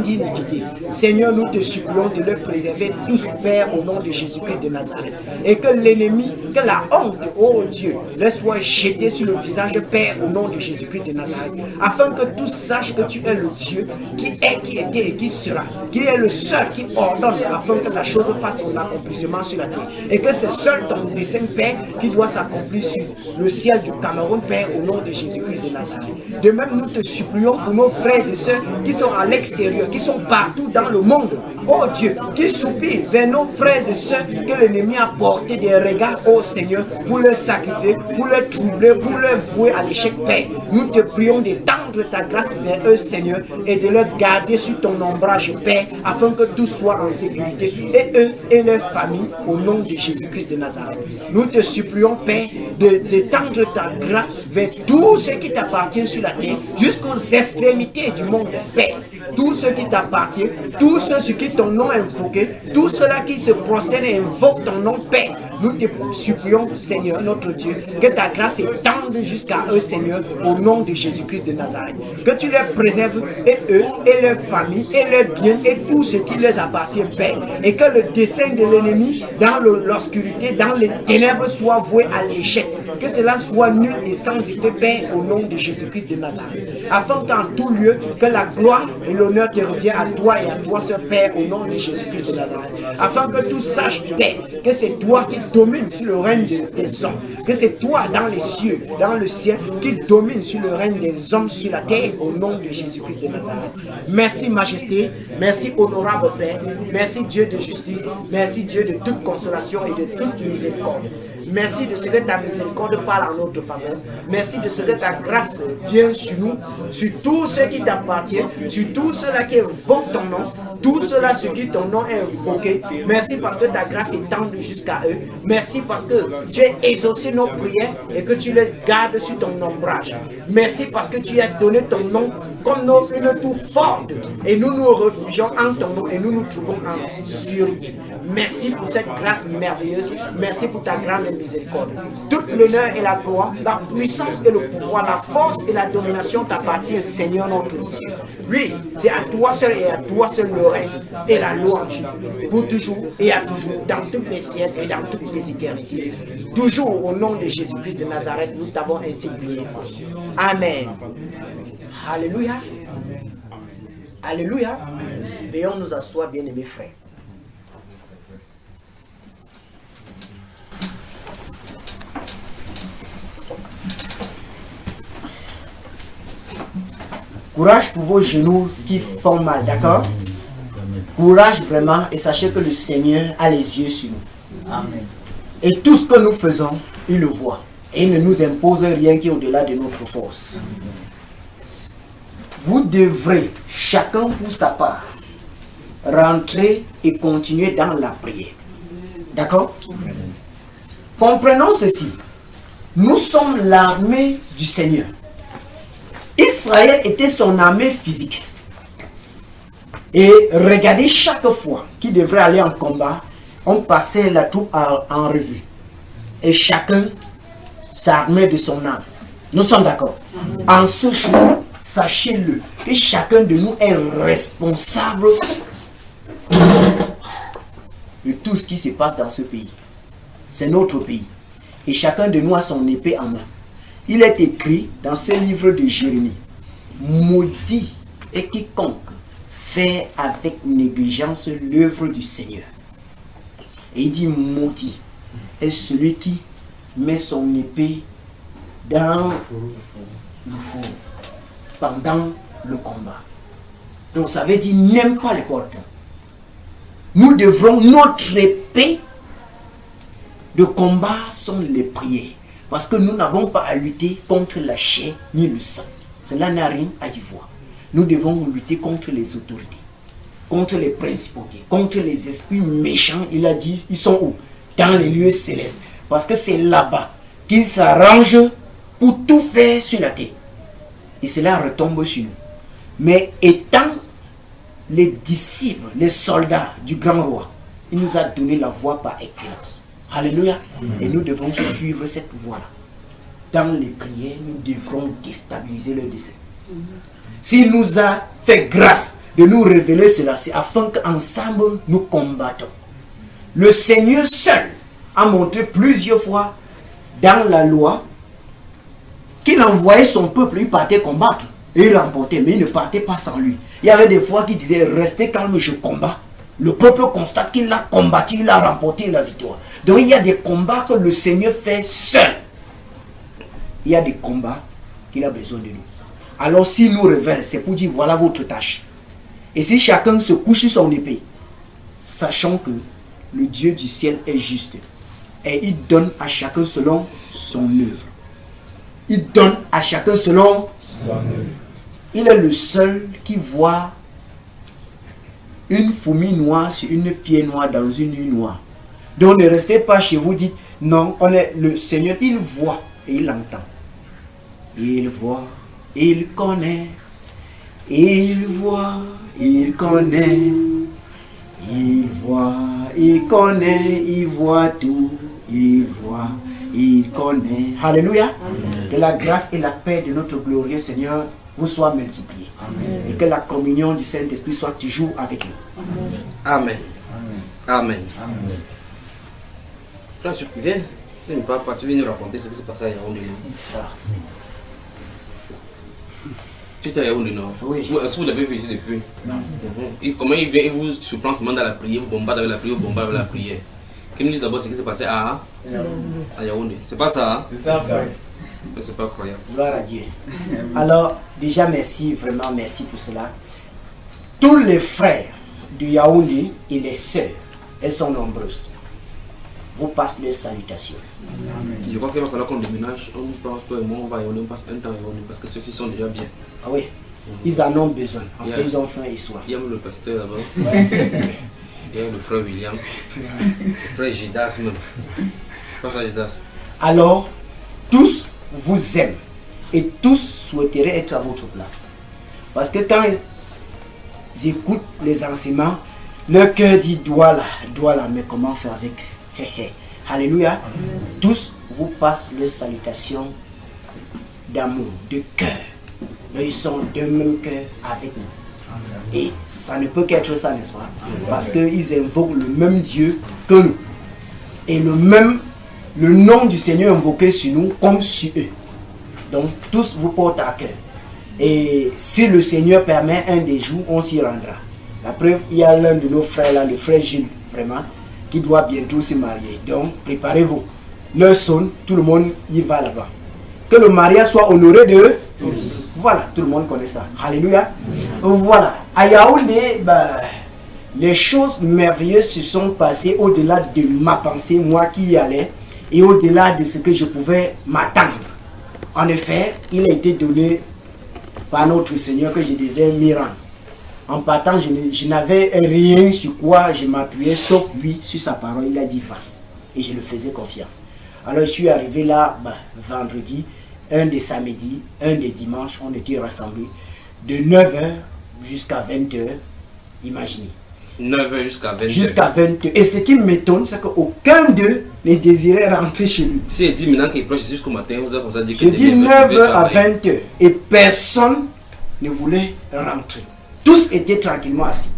d'iniquité. Seigneur, nous te supplions de les préserver tous, Père, au nom de Jésus-Christ de Nazareth. Et que l'ennemi, que la honte, oh Dieu, leur soit jetée sur le visage de Père, au nom de Jésus-Christ de Nazareth. Afin que tous sachent que tu es le Dieu qui est, qui était et qui sera, qui est le seul qui ordonne afin que la chose fasse son accomplissement sur la terre. Et que c'est seul ton dessein, Père, qui doit s'accomplir sur le ciel du Cameroun, Père, au nom de Jésus-Christ de Nazareth. De même, nous te supplions pour nos frères et sœurs qui sont à l'extérieur, qui sont partout dans le monde. Oh Dieu, qui soupirent vers nos frères et sœurs que l'ennemi a porté des regards, oh Seigneur, pour leur sacrifier, pour leur troubler, pour leur vouer à l'échec, Père. Nous te prions d'étendre ta grâce vers eux, Seigneur, et de leur garder sur ton ombrage, Père, afin que tout soit en sécurité, et eux et leurs familles, au nom de Jésus-Christ de Nazareth. Nous te supplions, Père, d'étendre ta grâce vers tous ceux qui t'appartiennent sur la terre, jusqu'aux extrémités du monde, Père. Tous ceux qui t'appartiennent, tous ceux sur qui ton nom est invoqué, tous ceux-là qui se prosternent et invoquent ton nom, Père. Nous te supplions, Seigneur, notre Dieu, que ta grâce étende jusqu'à eux, Seigneur, au nom de Jésus-Christ de Nazareth. Que tu les préserves, et eux, et leurs familles, et leurs biens, et tout ce qui les appartient, Père. Et que le dessein de l'ennemi, dans l'obscurité, dans les ténèbres, soit voué à l'échec. Que cela soit nul et sans effet, Père, au nom de Jésus-Christ de Nazareth. Afin qu'en tout lieu, que la gloire et l'honneur te reviennent à toi et à toi, ce Père, au nom de Jésus-Christ de Nazareth. Afin que tous sachent, Père, que c'est toi qui domines sur le règne des hommes. Que c'est toi dans les cieux, dans le ciel, qui domine sur le règne des hommes sur la terre, au nom de Jésus-Christ de Nazareth. Merci, Majesté. Merci, honorable Père. Merci, Dieu de justice. Merci, Dieu de toute consolation et de toute miséricorde. Merci de ce que ta miséricorde parle en notre faveur. Merci de ce que ta grâce vient sur nous, sur tous ceux qui t'appartiennent, sur tous ceux-là qui invoquent ton nom, tous ceux-là sur qui ton nom est invoqué. Merci parce que ta grâce étend jusqu'à eux. Merci parce que tu as exaucé nos prières et que tu les gardes sur ton ombrage. Merci parce que tu as donné ton nom comme une tour forte. Et nous nous réfugions en ton nom et nous nous trouvons en survie. Merci pour cette grâce merveilleuse. Merci pour ta grande miséricorde. Toute l'honneur et la gloire, la puissance et le pouvoir, la force et la domination t'appartiennent, Seigneur notre Dieu. Oui, c'est à toi seul et à toi seul le règne et la louange. Pour toujours et à toujours, dans tous les siècles et dans toutes les éternités. Toujours au nom de Jésus-Christ de Nazareth, nous t'avons ainsi prié. Amen. Alléluia. Alléluia. Veuillons nous asseoir, bien-aimés frères. Courage pour vos genoux qui font mal, d'accord? Courage vraiment et sachez que le Seigneur a les yeux sur nous. Amen. Et tout ce que nous faisons, il le voit. Et il ne nous impose rien qui est au-delà de notre force. Vous devrez, chacun pour sa part, rentrer et continuer dans la prière. D'accord? Comprenons ceci. Nous sommes l'armée du Seigneur. Israël était son armée physique. Et regardez, chaque fois qu'il devrait aller en combat, on passait la troupe en revue. Et chacun s'armait de son arme. Nous sommes d'accord. En ce jour, sachez-le, que chacun de nous est responsable de tout ce qui se passe dans ce pays. C'est notre pays. Et chacun de nous a son épée en main. Il est écrit dans ce livre de Jérémie maudit est quiconque fait avec négligence l'œuvre du Seigneur. Et il dit maudit est celui qui met son épée dans le four pendant le combat. Donc ça veut dire n'aime pas les portes. Nous devrons, notre épée de combat sont les prières. Parce que nous n'avons pas à lutter contre la chair ni le sang. Cela n'a rien à y voir. Nous devons lutter contre les autorités, contre les principautés, contre les esprits méchants. Il a dit, ils sont où? Dans les lieux célestes. Parce que c'est là-bas qu'ils s'arrangent pour tout faire sur la terre. Et cela retombe sur nous. Mais étant les disciples, les soldats du grand roi, il nous a donné la voie par excellence. Alléluia. Et nous devons suivre cette voie-là. Dans les prières, nous devrons déstabiliser le dessein. S'il nous a fait grâce de nous révéler cela, c'est afin qu'ensemble nous combattons. Le Seigneur seul a montré plusieurs fois dans la loi qu'il envoyait son peuple, il partait combattre et il remportait, mais il ne partait pas sans lui. Il y avait des fois qui disaient restez calme, je combats. Le peuple constate qu'il a combattu, il a remporté la victoire. Donc il y a des combats que le Seigneur fait seul. Il y a des combats qu'il a besoin de nous. Alors s'il nous révèle, c'est pour dire voilà votre tâche. Et si chacun se couche sur son épée, sachant que le Dieu du ciel est juste, et il donne à chacun selon son œuvre. Il donne à chacun selon son œuvre. Il est le seul qui voit une fourmi noire sur une pierre noire dans une nuit noire. Donc ne restez pas chez vous, dites non, on est le Seigneur, il voit et il entend. Il voit, il connaît, il voit, il connaît, il voit, il connaît, il voit tout, il voit, il connaît. Alléluia. Amen. Que la grâce et la paix de notre glorieux Seigneur vous soient multipliées. Amen. Et que la communion du Saint-Esprit soit toujours avec nous. Amen. Amen. Amen. Frère, tu ne parles pas, tu viens nous raconter ce qui s'est passé à Yaoundé. Tu étais à Yaoundé, non? Oui. Est-ce que vous l'avez vu ici depuis? Non. Comment il vient, il vous surprend seulement dans la prière, vous bombardez avec la prière, vous bombardez avec la prière. Qui me dit d'abord ce qui s'est passé à Yaoundé. C'est pas ça, hein? C'est ça, frère. Mais c'est pas croyable. Gloire à Dieu. Alors, déjà merci, vraiment merci pour cela. Tous les frères du Yaoundé et les sœurs, elles sont nombreuses, vous passent les salutations. Amen. Je crois qu'il va falloir qu'on déménage. On prend toi et moi, on va y aller, on passe un temps à Yaoundé parce que ceux-ci sont déjà bien. Ah oui, ils en ont besoin. En fait, ils ont faim et soif. Il y a le pasteur là-bas. Il y a le frère William. Le frère Jidas même. Le frère Jidas. Alors, tous vous aiment et tous souhaiteraient être à votre place. Parce que quand ils écoutent les enseignements, leur cœur dit doit là, mais comment faire avec? Alléluia. Amen. Tous vous passent leurs salutations d'amour, de cœur. Ils sont de même cœur avec nous. Amen. Et ça ne peut qu'être ça, n'est-ce pas? Amen. Parce qu'ils invoquent le même Dieu que nous. Et le nom du Seigneur invoqué sur nous comme sur eux. Donc tous vous portent à cœur. Et si le Seigneur permet un des jours, on s'y rendra. La preuve, il y a l'un de nos frères là, le frère Gilles, vraiment, qui doit bientôt se marier. Donc préparez-vous. L'heure sonne, tout le monde y va là-bas. Que le mariage soit honoré de tous. Voilà, tout le monde connaît ça. Alléluia. Voilà. À Yaoundé, les choses merveilleuses se sont passées au-delà de ma pensée, moi qui y allais, et au-delà de ce que je pouvais m'attendre. En effet, il a été donné par notre Seigneur que je devais m'y rendre. En partant, je n'avais rien sur quoi je m'appuyais, sauf lui, sur sa parole. Il a dit va. Et je le faisais confiance. Alors je suis arrivé là vendredi, un des samedis, un des dimanches, on était rassemblés de 9h jusqu'à 20h, imaginez. 9h jusqu'à 20h. Jusqu'à 20h. Et ce qui m'étonne, c'est qu'aucun d'eux ne désirait rentrer chez lui. Si il dit maintenant qu'il proche jusqu'au matin, vous avez comme ça dit que... Je dis 9h à 20h. Et personne ne voulait rentrer. Tous étaient tranquillement assis.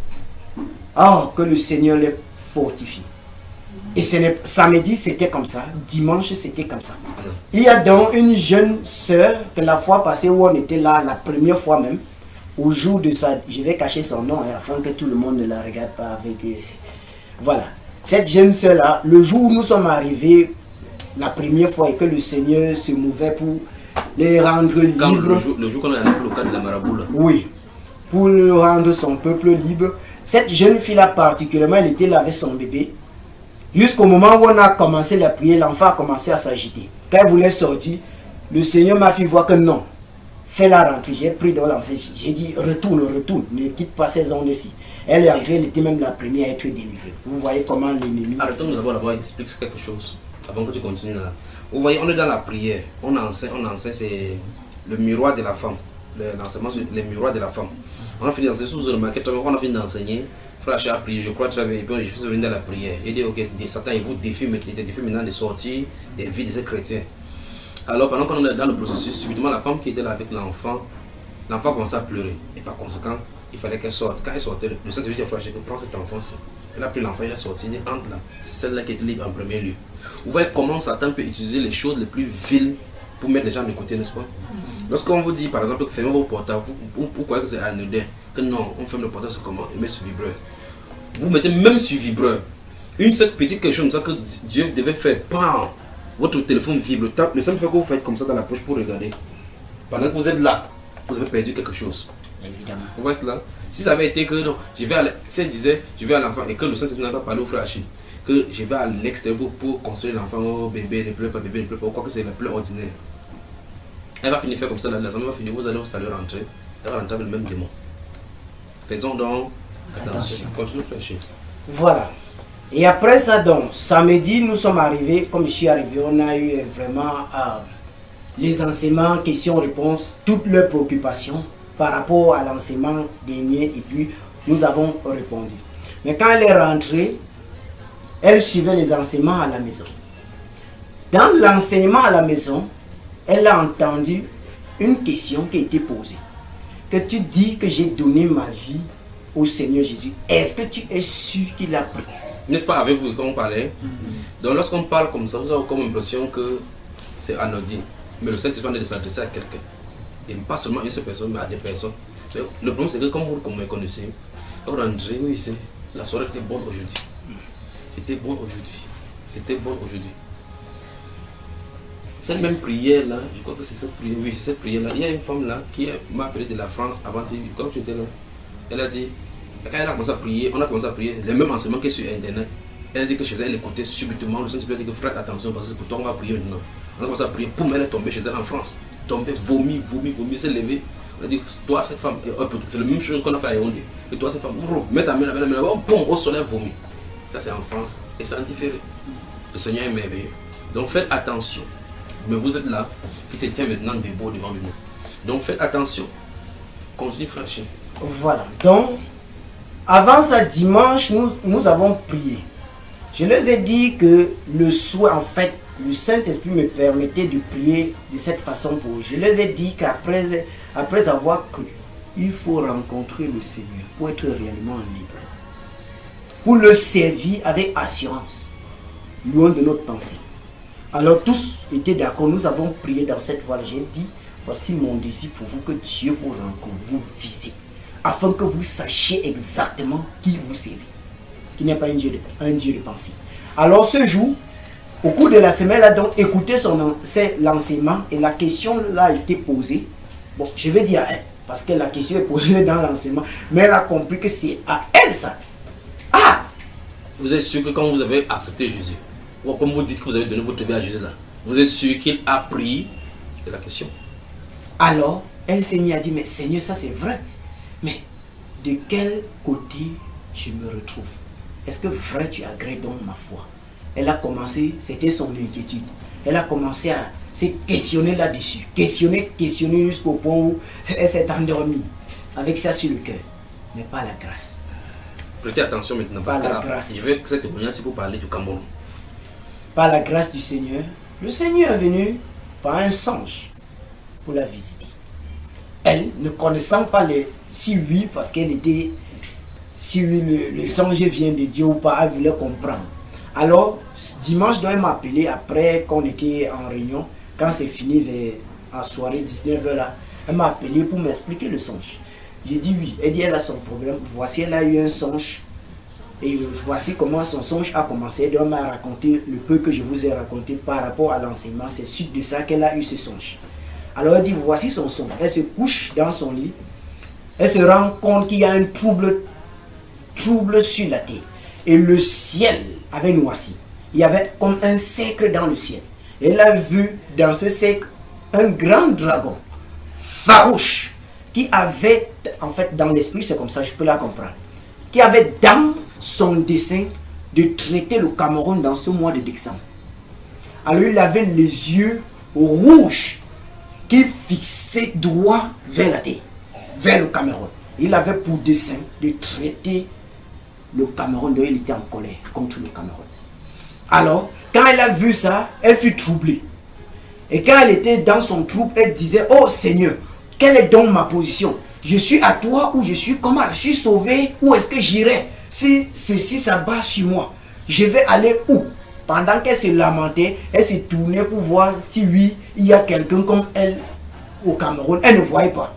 Oh, que le Seigneur les fortifie. Et samedi, c'était comme ça. Dimanche, c'était comme ça. Il y a donc une jeune sœur que la fois passée où on était là, la première fois même, au jour de ça, je vais cacher son nom afin que tout le monde ne la regarde pas avec... Voilà. Cette jeune sœur-là, le jour où nous sommes arrivés, la première fois, et que le Seigneur se mouvait pour les rendre libres. Le jour qu'on est allé pour le cas de la marabout là. Oui. Pour le rendre son peuple libre. Cette jeune fille-là particulièrement, elle était là avec son bébé. Jusqu'au moment où on a commencé la prière, l'enfant a commencé à s'agiter. Quand elle voulait sortir, le Seigneur m'a fait voir que non. Fais-la rentrer. J'ai pris dans l'enfant. J'ai dit, retourne, ne quitte pas ces ondes-ci. Elle est entrée, elle était même la première à être délivrée. Vous voyez comment l'ennemi... Arrêtons d'abord explique quelque chose, avant que tu continues là. Vous voyez, on est dans la prière. On enseigne, c'est le miroir de la femme. L'enseignement sur les miroirs de la femme. On a fini d'enseigner, sous remarquez, on a fini d'enseigner. Frère a prié, je crois, et puis je suis venu dans la prière. Il dit, ok, Satan, il vous défie maintenant de sortir des vies de ces chrétiens. Alors, pendant qu'on est dans le processus, subitement, la femme qui était là avec l'enfant commençait à pleurer. Et par conséquent, il fallait qu'elle sorte. Quand elle sortait, le Saint-Esprit a dit, prends cet enfant-ci. Elle a pris l'enfant, il est sorti, il est entre là. C'est celle-là qui était libre en premier lieu. Vous voyez comment Satan peut utiliser les choses les plus viles pour mettre les gens de côté, n'est-ce pas? Lorsqu'on vous dit, par exemple, que fermez vos portables, vous croyez que c'est anodin, que non, on ferme le portable sur comment? Et met sur vibreur. Vous mettez même sur vibreur. Une seule petite quelque chose comme ça que Dieu devait faire. Bam! Votre téléphone vibre. Le seul fait que vous faites comme ça dans la poche pour regarder. Pendant que vous êtes là, vous avez perdu quelque chose. Évidemment. Vous voyez cela? Si ça avait été que non, je vais à si elle disait je vais à l'enfant et que le Saint-Esprit n'a pas parlé au frère Achille, que je vais à l'extérieur pour construire l'enfant, oh bébé ne pleure pas, bébé ne pleure pas, quoi que c'est le pleur ordinaire. Elle va finir faire comme ça, la journée va finir, vous allez vous saluer rentrer, elle va rentrer avec le même démon. Faisons donc attention. Continue frère Achille. Voilà. Et après ça donc, samedi nous sommes arrivés, comme je suis arrivé, on a eu vraiment les enseignements, questions-réponses, toutes leurs préoccupations par rapport à l'enseignement dernier et puis nous avons répondu. Mais quand elle est rentrée, elle suivait les enseignements à la maison. Dans l'enseignement à la maison, elle a entendu une question qui a été posée. Que tu dis que j'ai donné ma vie au Seigneur Jésus. Est-ce que tu es sûr qu'il a pris? N'est-ce pas avec vous quand on parlait? Donc lorsqu'on parle comme ça, vous avez comme l'impression que c'est anodin. Mais le Saint-Esprit de s'adresser à quelqu'un. Et pas seulement à une seule personne, mais à des personnes. Le problème c'est que comme vous me connaissez, quand vous rentrez, oui, la soirée était bonne aujourd'hui. C'était bon aujourd'hui. C'était bon aujourd'hui. Cette même prière là, je crois que c'est cette prière, oui, cette prière là. Il y a une femme là qui m'a appelé de la France avant, quand tu étais là. Elle a dit, quand elle a commencé à prier, on a commencé à prier, les mêmes enseignements que sur internet. Elle a dit que chez elle, elle écoutait subitement. Le Saint-Esprit a dit que frère, attention, parce que c'est pour toi on va prier maintenant. On a commencé à prier, poum, elle est tombée chez elle en France. Tombée, vomi, s'est levée. On a dit, toi cette femme, c'est la même chose qu'on a fait à Yaoundé. Et toi cette femme, mets ta main là, boum, au soleil, vomi. Ça c'est en France et c'est indifférent. Le Seigneur est merveilleux. Donc faites attention. Mais vous êtes là, qui se tient maintenant debout devant nous. Donc faites attention. Continue frère. Voilà. Donc, avant ça, dimanche, nous avons prié. Je les ai dit que le soir, en fait, le Saint-Esprit me permettait de prier de cette façon pour eux. Je les ai dit qu'après avoir cru, il faut rencontrer le Seigneur pour être réellement libre. Pour le servir avec assurance, loin de notre pensée. Alors tous étaient d'accord, nous avons prié dans cette voie. J'ai dit, voici mon désir pour vous, que Dieu vous rencontre, vous visite, afin que vous sachiez exactement qui vous servez, qui n'est pas un Dieu de pensée. Alors ce jour, au cours de la semaine, elle a donc écouté l'enseignement et la question là a été posée. Bon, je vais dire à elle, parce que la question est posée dans l'enseignement, mais elle a compris que c'est à elle ça. Ah! Vous êtes sûr que quand vous avez accepté Jésus, ou comme vous dites que vous avez donné votre vie à Jésus là, vous êtes sûr qu'il a pris? C'est la question. Alors, elle s'est mise à dire, mais Seigneur, ça c'est vrai. Mais de quel côté je me retrouve? Est-ce que vrai tu agrées donc ma foi? Elle a commencé, c'était son inquiétude. Elle a commencé à se questionner là-dessus. Questionner jusqu'au point où elle s'est endormie. Avec ça sur le cœur. Mais pas la grâce. Prêtez attention maintenant, parce que je veux que cette témoignage pour parler du Cameroun. Par la grâce du Seigneur, le Seigneur est venu par un songe pour la visiter. Elle, ne connaissant pas si oui, parce qu'elle était, si oui, le songe vient de Dieu ou pas, elle voulait comprendre. Alors, dimanche, donc, elle m'a appelé après qu'on était en réunion. Quand c'est fini en soirée, 19h là, elle m'a appelé pour m'expliquer le songe. J'ai dit oui. Elle dit elle a son problème. Voici, elle a eu un songe. Et voici comment son songe a commencé. Elle m'a raconté le peu que je vous ai raconté par rapport à l'enseignement. C'est suite de ça qu'elle a eu ce songe. Alors elle dit voici son songe. Elle se couche dans son lit. Elle se rend compte qu'il y a un trouble sur la terre. Et le ciel avait noirci. Il y avait comme un cercle dans le ciel. Et elle a vu dans ce cercle un grand dragon farouche qui avait, en fait dans l'esprit c'est comme ça, je peux la comprendre, qui avait dans son dessein de traiter le Cameroun dans ce mois de décembre. Alors il avait les yeux rouges qui fixaient droit vers la terre, vers le Cameroun. Il avait pour dessein de traiter le Cameroun, donc il était en colère contre le Cameroun. Alors, quand elle a vu ça, elle fut troublée. Et quand elle était dans son trouble, elle disait, oh Seigneur, quelle est donc ma position? Je suis à toi ou je suis comment? Je suis sauvé ou est-ce que j'irai? Si ceci s'abat sur moi, je vais aller où? Pendant qu'elle se lamentait, elle s'est tournée pour voir si oui, il y a quelqu'un comme elle au Cameroun. Elle ne voyait pas.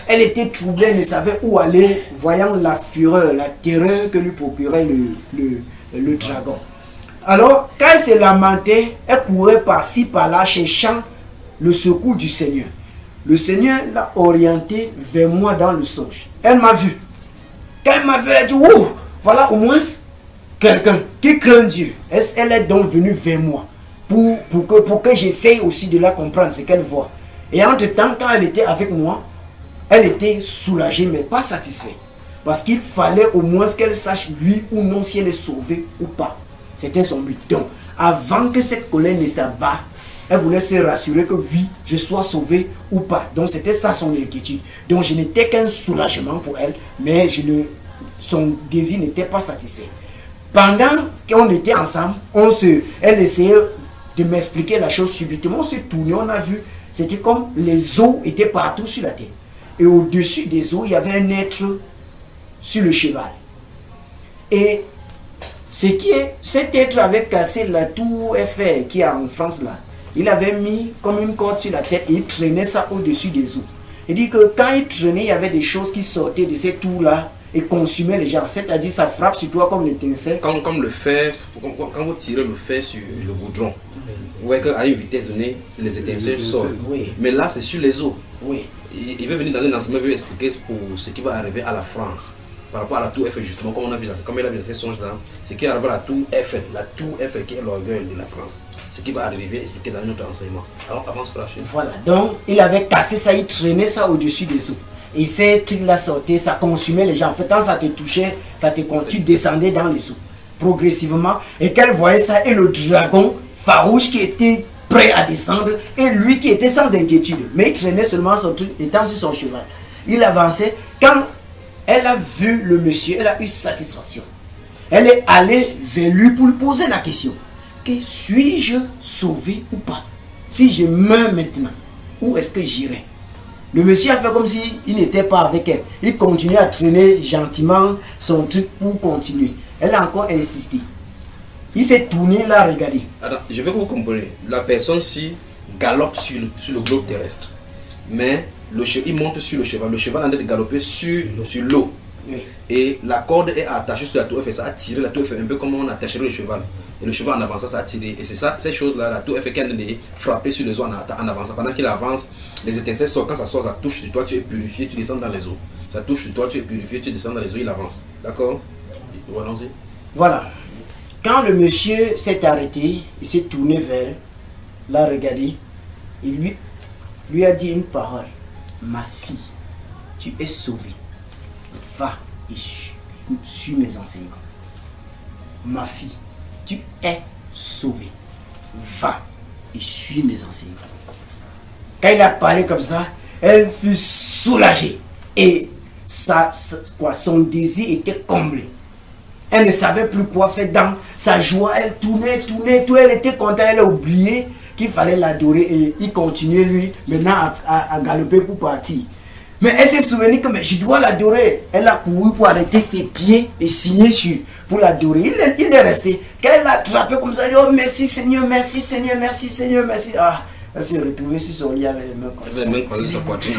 Elle était troublée, elle ne savait où aller, voyant la fureur, la terreur que lui procurait le dragon. Alors, quand elle se lamentait, elle courait par-ci, par-là, cherchant le secours du Seigneur. Le Seigneur l'a orientée vers moi dans le songe. Elle m'a vu. Quand elle m'a vu, elle a dit, ouh, voilà au moins quelqu'un qui craint Dieu. Elle est donc venue vers moi pour que j'essaye aussi de la comprendre, ce qu'elle voit. Et entre-temps, quand elle était avec moi, elle était soulagée, mais pas satisfaite. Parce qu'il fallait au moins qu'elle sache, oui ou non, si elle est sauvée ou pas. C'était son but. Donc, avant que cette colère ne s'abatte, elle voulait se rassurer que oui, je sois sauvé ou pas. Donc, c'était ça son inquiétude. Donc, je n'étais qu'un soulagement pour elle, mais son désir n'était pas satisfait. Pendant qu'on était ensemble, elle essayait de m'expliquer la chose subitement. On s'est tourné, on a vu, c'était comme les eaux étaient partout sur la terre. Et au-dessus des eaux, il y avait un être sur le cheval. Et cet être avait cassé la tour Eiffel qui est en France là. Il avait mis comme une corde sur la tête et il traînait ça au-dessus des eaux. Il dit que quand il traînait, il y avait des choses qui sortaient de ces tours là et consumaient les gens. C'est-à-dire ça frappe sur toi comme l'étincelle. Comme le fer, quand vous tirez le fer sur le goudron, vous voyez qu'à une vitesse donnée, les étincelles sortent. Oui. Mais là, c'est sur les eaux. Oui. Il veut venir dans un enseignement, il veut expliquer pour ce qui va arriver à la France. Par rapport à la tour Eiffel, justement, comme il a vu dans ces songes-là, ce qui arrive à la tour Eiffel qui est l'orgueil de la France. Ce qui va arriver, expliquer dans notre enseignement. Alors, avance, Flash. Voilà, donc il avait cassé ça, il traînait ça au-dessus des eaux. Et ces trucs-là sortaient, ça consumait les gens. En fait, quand ça te touchait, tu descendais dans les eaux, progressivement. Et qu'elle voyait ça, et le dragon farouche qui était prêt à descendre, et lui qui était sans inquiétude. Mais il traînait seulement son truc, étant sur son cheval. Il avançait. Quand elle a vu le monsieur, elle a eu satisfaction. Elle est allée vers lui pour lui poser la question. Que suis-je sauvé ou pas? Si je meurs maintenant, où est-ce que j'irai? Le monsieur a fait comme s'il n'était pas avec elle. Il continuait à traîner gentiment son truc pour continuer. Elle a encore insisté. Il s'est tourné, il a regardé. Alors, je veux que vous compreniez. La personne-ci galope sur le globe terrestre. Mais il monte sur le cheval. Le cheval est en train de galoper sur l'eau. Oui. Et la corde est attachée sur la tour Eiffel. Ça a tiré la tour Eiffel un peu comme on attacherait le cheval. Et le cheval en avançant, ça a tiré. Et c'est ça, ces choses-là, la tour Eiffel qui est en train de frapper sur les eaux en avançant. Pendant qu'il avance, les étincelles sortent. Quand ça sort, ça touche sur toi, tu es purifié, tu descends dans les eaux. Ça touche sur toi, tu es purifié, tu descends dans les eaux, il avance. D'accord? Allons-y. Voilà. Quand le monsieur s'est arrêté, il s'est tourné vers, l'a regardé, il lui a dit une parole. Ma fille, tu es sauvée. Va et suis mes enseignements. Ma fille, tu es sauvée. Va et suis mes enseignements. Quand il a parlé comme ça, elle fut soulagée. Et son désir était comblé. Elle ne savait plus quoi faire dans sa joie. Elle tournait, tout. Elle était contente. Elle a oublié qu'il fallait l'adorer. Et il continuait, lui, maintenant à galoper pour partir. Mais elle s'est souvenue que mais je dois l'adorer. Elle a couru pour arrêter ses pieds et signer sur pour l'adorer. Il est resté. Quand elle l'a attrapé comme ça, il dit, oh merci Seigneur, merci Seigneur, merci Seigneur, merci. Ah, elle s'est retrouvée sur son lit avec les mains comme ça. Les mains croisées sur sa poitrine,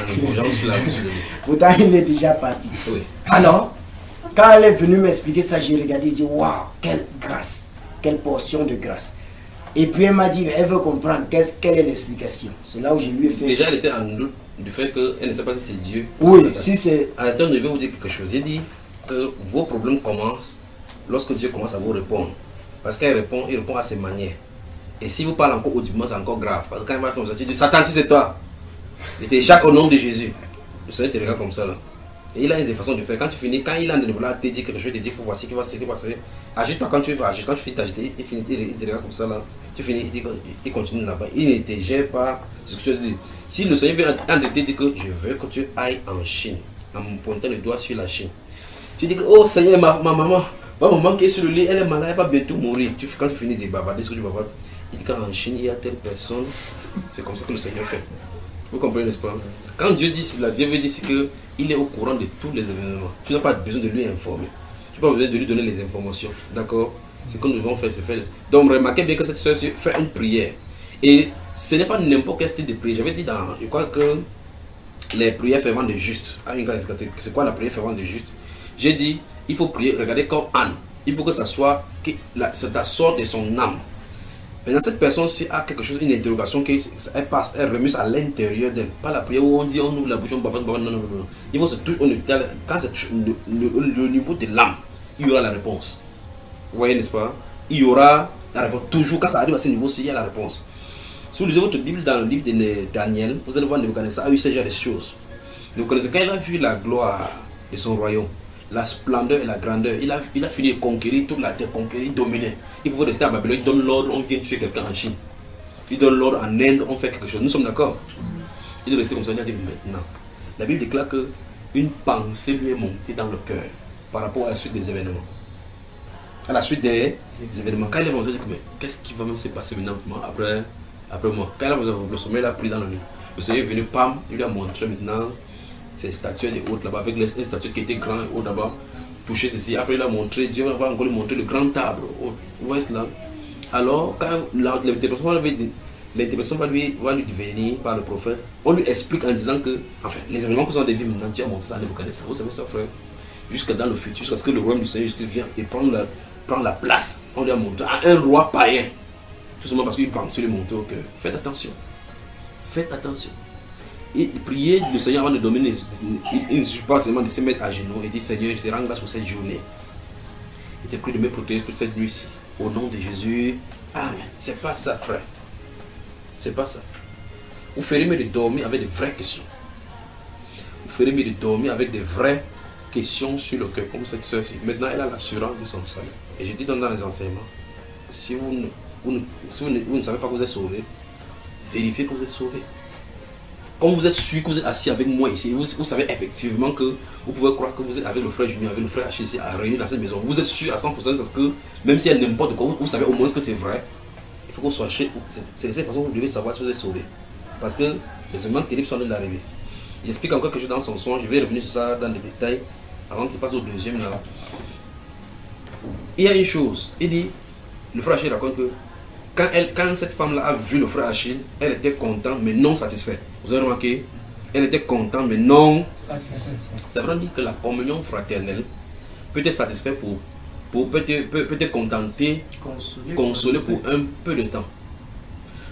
Pourtant, il est déjà parti. Oui. Alors, quand elle est venue m'expliquer ça, j'ai regardé, j'ai dit, waouh, quelle grâce, quelle portion de grâce. Et puis elle m'a dit, elle veut comprendre quelle est l'explication. C'est là où je lui ai fait. Déjà, elle était en doute du fait qu'elle ne sait pas si c'est Dieu. Oui, si c'est. Attends, je vais vous dire quelque chose. J'ai dit que vos problèmes commencent lorsque Dieu commence à vous répondre. Parce qu'il répond à ses manières. Et si vous parlez encore audiblement, c'est encore grave. Parce que quand il va faire comme ça, tu dis, Satan, si c'est toi. Il te chasse au nom de Jésus. Le Seigneur te regarde comme ça là. Et il a des façons de faire. Quand tu finis, quand il a de vouloir te dire quelque chose, il te dit que voici, qu'il va se passer. Agite-toi quand tu veux agir. Quand tu finis d'agiter, il te regarde comme ça là. Tu finis, il continue là-bas. Il ne te gère pas ce que tu as dit. Si le Seigneur veut un de te dire que je veux que tu ailles en Chine, en me pointant le doigt sur la Chine. Tu dis que, oh Seigneur, ma maman qui est sur le lit, elle est malade, elle va bientôt mourir. Quand tu finis de bavarder ce que tu bavardes, il dit qu'en Chine, il y a telle personne. C'est comme ça que le Seigneur fait. Vous comprenez, n'est-ce pas? Quand Dieu dit cela, Dieu veut dire qu'il est au courant de tous les événements. Tu n'as pas besoin de lui informer. Tu n'as pas besoin de lui donner les informations. D'accord? Ce que nous devons faire, c'est faire. Donc, remarquez bien que cette soeur fait une prière. Et ce n'est pas n'importe quel style de prière. J'avais dit je crois que les prières ferventes de juste. C'est quoi la prière fervente de juste? J'ai dit, il faut prier, regardez comme Anne. Il faut que ça soit, ça sorte de son âme. Maintenant, cette personne-ci a quelque chose, une interrogation qu'elle passe, elle remue à l'intérieur d'elle. Pas la prière où on dit, on ouvre la bouche, on bavard, non, non, non. Il faut se toucher, quand ça touche le niveau de l'âme, il y aura la réponse. Vous voyez, n'est-ce pas? Il y aura la réponse. Toujours, quand ça arrive à ce niveau-ci, il y a la réponse. Si vous lisez votre Bible dans le livre de Daniel, vous allez voir Nebuchadnezzar a eu ce genre de choses. Nebuchadnezzar, quand il a vu la gloire de son royaume, la splendeur et la grandeur, il a fini de conquérir toute la terre, conquérir, dominer. Il pouvait rester à Babylone, il donne l'ordre, on vient tuer quelqu'un en Chine. Il donne l'ordre en Inde, on fait quelque chose. Nous sommes d'accord. Il est resté comme ça, il a dit maintenant. La Bible déclare qu'une pensée lui est montée dans le cœur par rapport à la suite des événements. À la suite des événements. Quand il est monté, il dit mais qu'est-ce qui va même se passer maintenant après moi? Quand il a le sommeil, il a pris dans le lit. Le Seigneur est venu, pam, il lui a montré maintenant ces statues et autres là-bas, avec les statues qui étaient grandes et autres là-bas. Toucher ceci, après il a montré, Dieu va encore lui montrer le grand arbre. Vous voyez cela? Alors, quand l'interprétation va lui venir par le prophète, on lui explique en disant que, enfin, les événements que nous avons vécus maintenant, Dieu a montré ça à Nebuchadnezzar. Vous savez ça, frère? Jusque dans le futur, jusqu'à ce que le royaume du Seigneur vienne et prend la place. On lui a montré à un roi païen. Tout simplement parce qu'il pense lui montrer au cœur. Faites attention. Faites attention. Et prier le Seigneur avant de dominer, il ne suffit pas seulement de se mettre à genoux et dire Seigneur, je te rends grâce pour cette journée. Et te prie de me protéger toute cette nuit-ci. Au nom de Jésus. Amen. C'est pas ça, frère. C'est pas ça. Vous ferez mieux de dormir avec de vraies questions. Vous ferez mieux de dormir avec de vraies questions sur le cœur, comme cette soeur-ci. Maintenant, elle a l'assurance de son salut. Et je dis dans les enseignements, si vous ne savez pas que vous êtes sauvé, vérifiez que vous êtes sauvé. Comme vous êtes sûr que vous êtes assis avec moi ici, vous savez effectivement que vous pouvez croire que vous êtes avec le frère Junior, avec le frère Achille ici, à réunir dans cette maison. Vous êtes sûr à 100% parce que même si elle n'importe quoi, vous savez au moins que c'est vrai. Il faut que vous soyez. C'est de cette façon que vous devez savoir si vous êtes sauvé. Parce que les événements terribles sont d'arriver. Il explique encore quelque chose dans son soin. Je vais revenir sur ça dans les détails avant qu'il passe au deuxième là. Il y a une chose. Il dit, le frère Achille raconte que quand cette femme-là a vu le frère Achille, elle était contente mais non satisfaite. Vous avez remarqué? Elle était contente mais non satisfaite. C'est vrai dire que la communion fraternelle peut te satisfaire peut te contenter, consoler pour un peu de temps.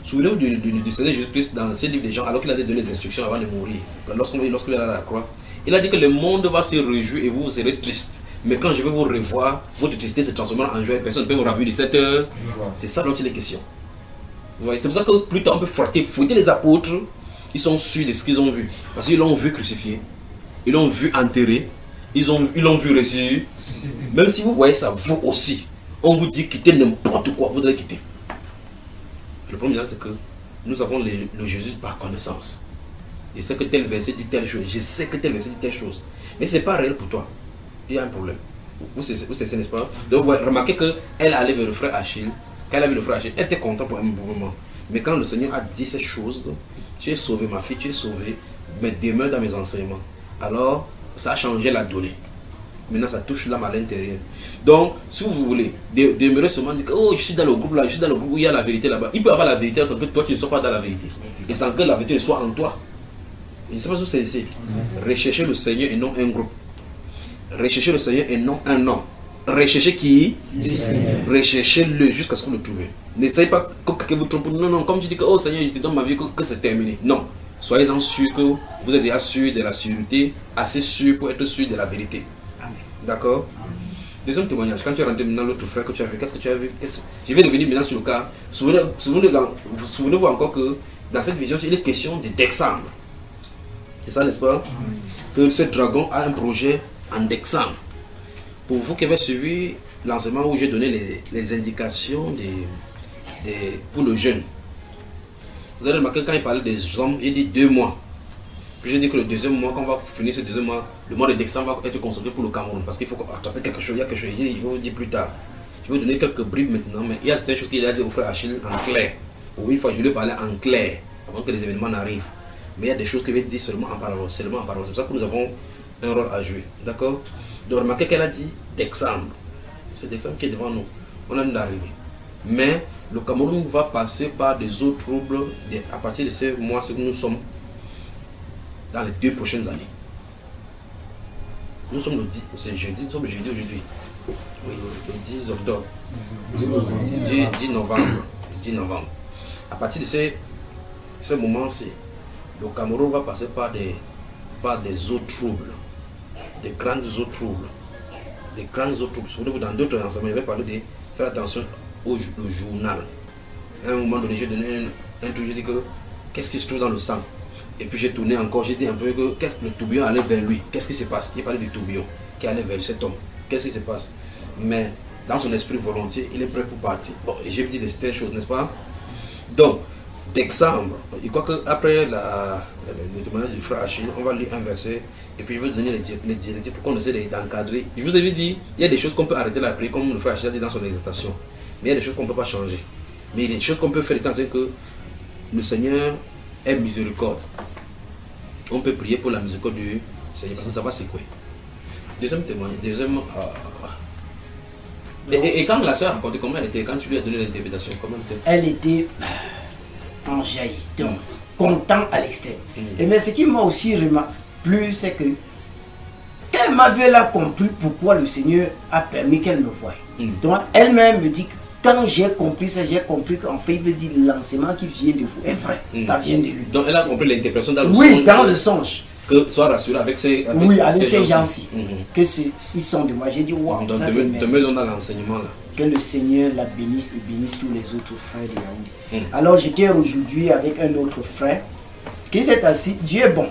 Souvenez-vous du Seigneur Jésus-Christ dans ce livre des gens, alors qu'il a donné des instructions avant de mourir. Lorsqu'il est à la croix, il a dit que le monde va se réjouir et vous serez triste. Mais quand je vais vous revoir, votre tristesse se transformera en joie et personne ne peut vous raviver de cette heure. C'est ça dont il est question. C'est pour ça que plus tard on peut fouetter les apôtres. Ils sont sûrs de ce qu'ils ont vu. Parce qu'ils l'ont vu crucifié. Ils l'ont vu enterré. Ils l'ont vu ressuscité. Même si vous voyez ça, vous aussi, on vous dit quitter n'importe quoi, vous devez quitter. Le problème c'est que nous avons le Jésus par connaissance. Je sais que tel verset dit telle chose. Je sais que tel verset dit telle chose. Mais ce n'est pas réel pour toi. Il y a un problème. Vous savez, n'est-ce pas? Donc, vous remarquez qu'elle allait vers le frère Achille. Quand elle a vu le frère Achille, elle était contente pour un moment. Mais quand le Seigneur a dit ces choses, tu es sauvé, ma fille, tu es sauvée, mais demeure dans mes enseignements. Alors, ça a changé la donnée. maintenant ça touche l'âme à l'intérieur. Donc, si vous voulez, demeurer seulement dire que oh, je suis dans le groupe là, je suis dans le groupe où il y a la vérité là-bas. Il peut avoir la vérité sans que toi tu ne sois pas dans la vérité. Et sans que la vérité soit en toi. Je ne sais pas si c'est ici. Rechercher le Seigneur et non un groupe. Rechercher le Seigneur et non un homme. Recherchez qui? Recherchez-le jusqu'à ce que vous le trouvez. N'essayez pas que quelqu'un vous trompe. Non, non, comme tu dis que oh Seigneur, je te donne ma vie, que c'est terminé. Non. Soyez-en sûr que vous êtes déjà sûr de la sûreté, assez sûr pour être sûr de la vérité. D'accord? Deuxième témoignage, quand tu es rentré dans l'autre frère que tu as vu, qu'est-ce que tu as vu? Je vais revenir maintenant sur le cas. Souvenez-vous encore que dans cette vision, il est question d'exemple. C'est ça, n'est-ce pas? Que ce dragon a un projet en exemple. Pour vous qui avez suivi l'enseignement où j'ai donné les indications pour le jeûne, vous avez remarqué quand il parlait des hommes, il dit 2 mois. Puis j'ai dit que le deuxième mois, quand on va finir ce deuxième mois, le mois de décembre va être consacré pour le Cameroun. Parce qu'il faut attraper quelque chose, il y a quelque chose. Je vais vous dire plus tard. Je vais vous donner quelques bribes maintenant, mais il y a certaines choses qu'il a dit au frère Achille en clair. Ou une fois, je lui ai parlé en clair, avant que les événements n'arrivent. Mais il y a des choses qu'il va dire seulement en parole. C'est pour ça que nous avons un rôle à jouer. D'accord? Donc remarquez qu'elle a dit d'exemple. C'est d'exemple qui est devant nous. On a d'arriver. Mais le Cameroun va passer par des eaux troubles à partir de ce mois que nous sommes dans les 2 prochaines années. Nous sommes le 10, c'est jeudi, nous sommes le jeudi aujourd'hui. Oui, le 10 octobre. 10 novembre. 10 novembre. À partir de ce moment-ci, le Cameroun va passer par des eaux troubles. Des grandes eaux troubles. Des grandes eaux troubles. Souvenez-vous, dans d'autres enseignements, il va parler de faire attention au journal. À un moment donné, j'ai donné un truc, j'ai dit que qu'est-ce qui se trouve dans le sang? Et puis j'ai tourné encore, j'ai dit un peu que qu'est-ce que le tourbillon allait vers lui? Qu'est-ce qui se passe? Il parlait du tourbillon qui allait vers cet homme. Qu'est-ce qui se passe? Mais dans son esprit volontiers, il est prêt pour partir. Bon, et j'ai dit de certaines choses, n'est-ce pas? Donc, d'exemple, je crois qu'après le témoignage du frère Achille, on va lire un verset et puis je vais donner les directives pour qu'on essaie d'encadrer. Je vous avais dit, il y a des choses qu'on peut arrêter la prière, comme le frère Achille a dit dans son exhortation. Mais il y a des choses qu'on ne peut pas changer. Mais il y a des choses qu'on peut faire étant que le Seigneur est miséricorde. On peut prier pour la miséricorde du Seigneur parce que ça va secouer. Deuxième témoignage. Et quand la soeur a raconté comment elle était, quand tu lui as donné l'interprétation, comment elle était enjaillie, donc content à l'extrême. Et mais ce qui m'a aussi plu, c'est que quand elle m'avait là compris pourquoi le Seigneur a permis qu'elle me voie. Donc elle-même me dit que quand j'ai compris ça, j'ai compris qu'en fait, il veut dire l'enseignement qui vient de vous est vrai. Ça vient de lui. Donc elle a compris l'interprétation dans le songe. Oui, dans le songe. Que soit rassuré avec ces gens-ci. Que s'ils sont de moi. J'ai dit, waouh, ça c'est merveilleux. Dans l'enseignement là. Que le Seigneur la bénisse et bénisse tous les autres frères de Yaoundé. Alors j'étais aujourd'hui avec un autre frère qui s'est assis. Dieu est bon.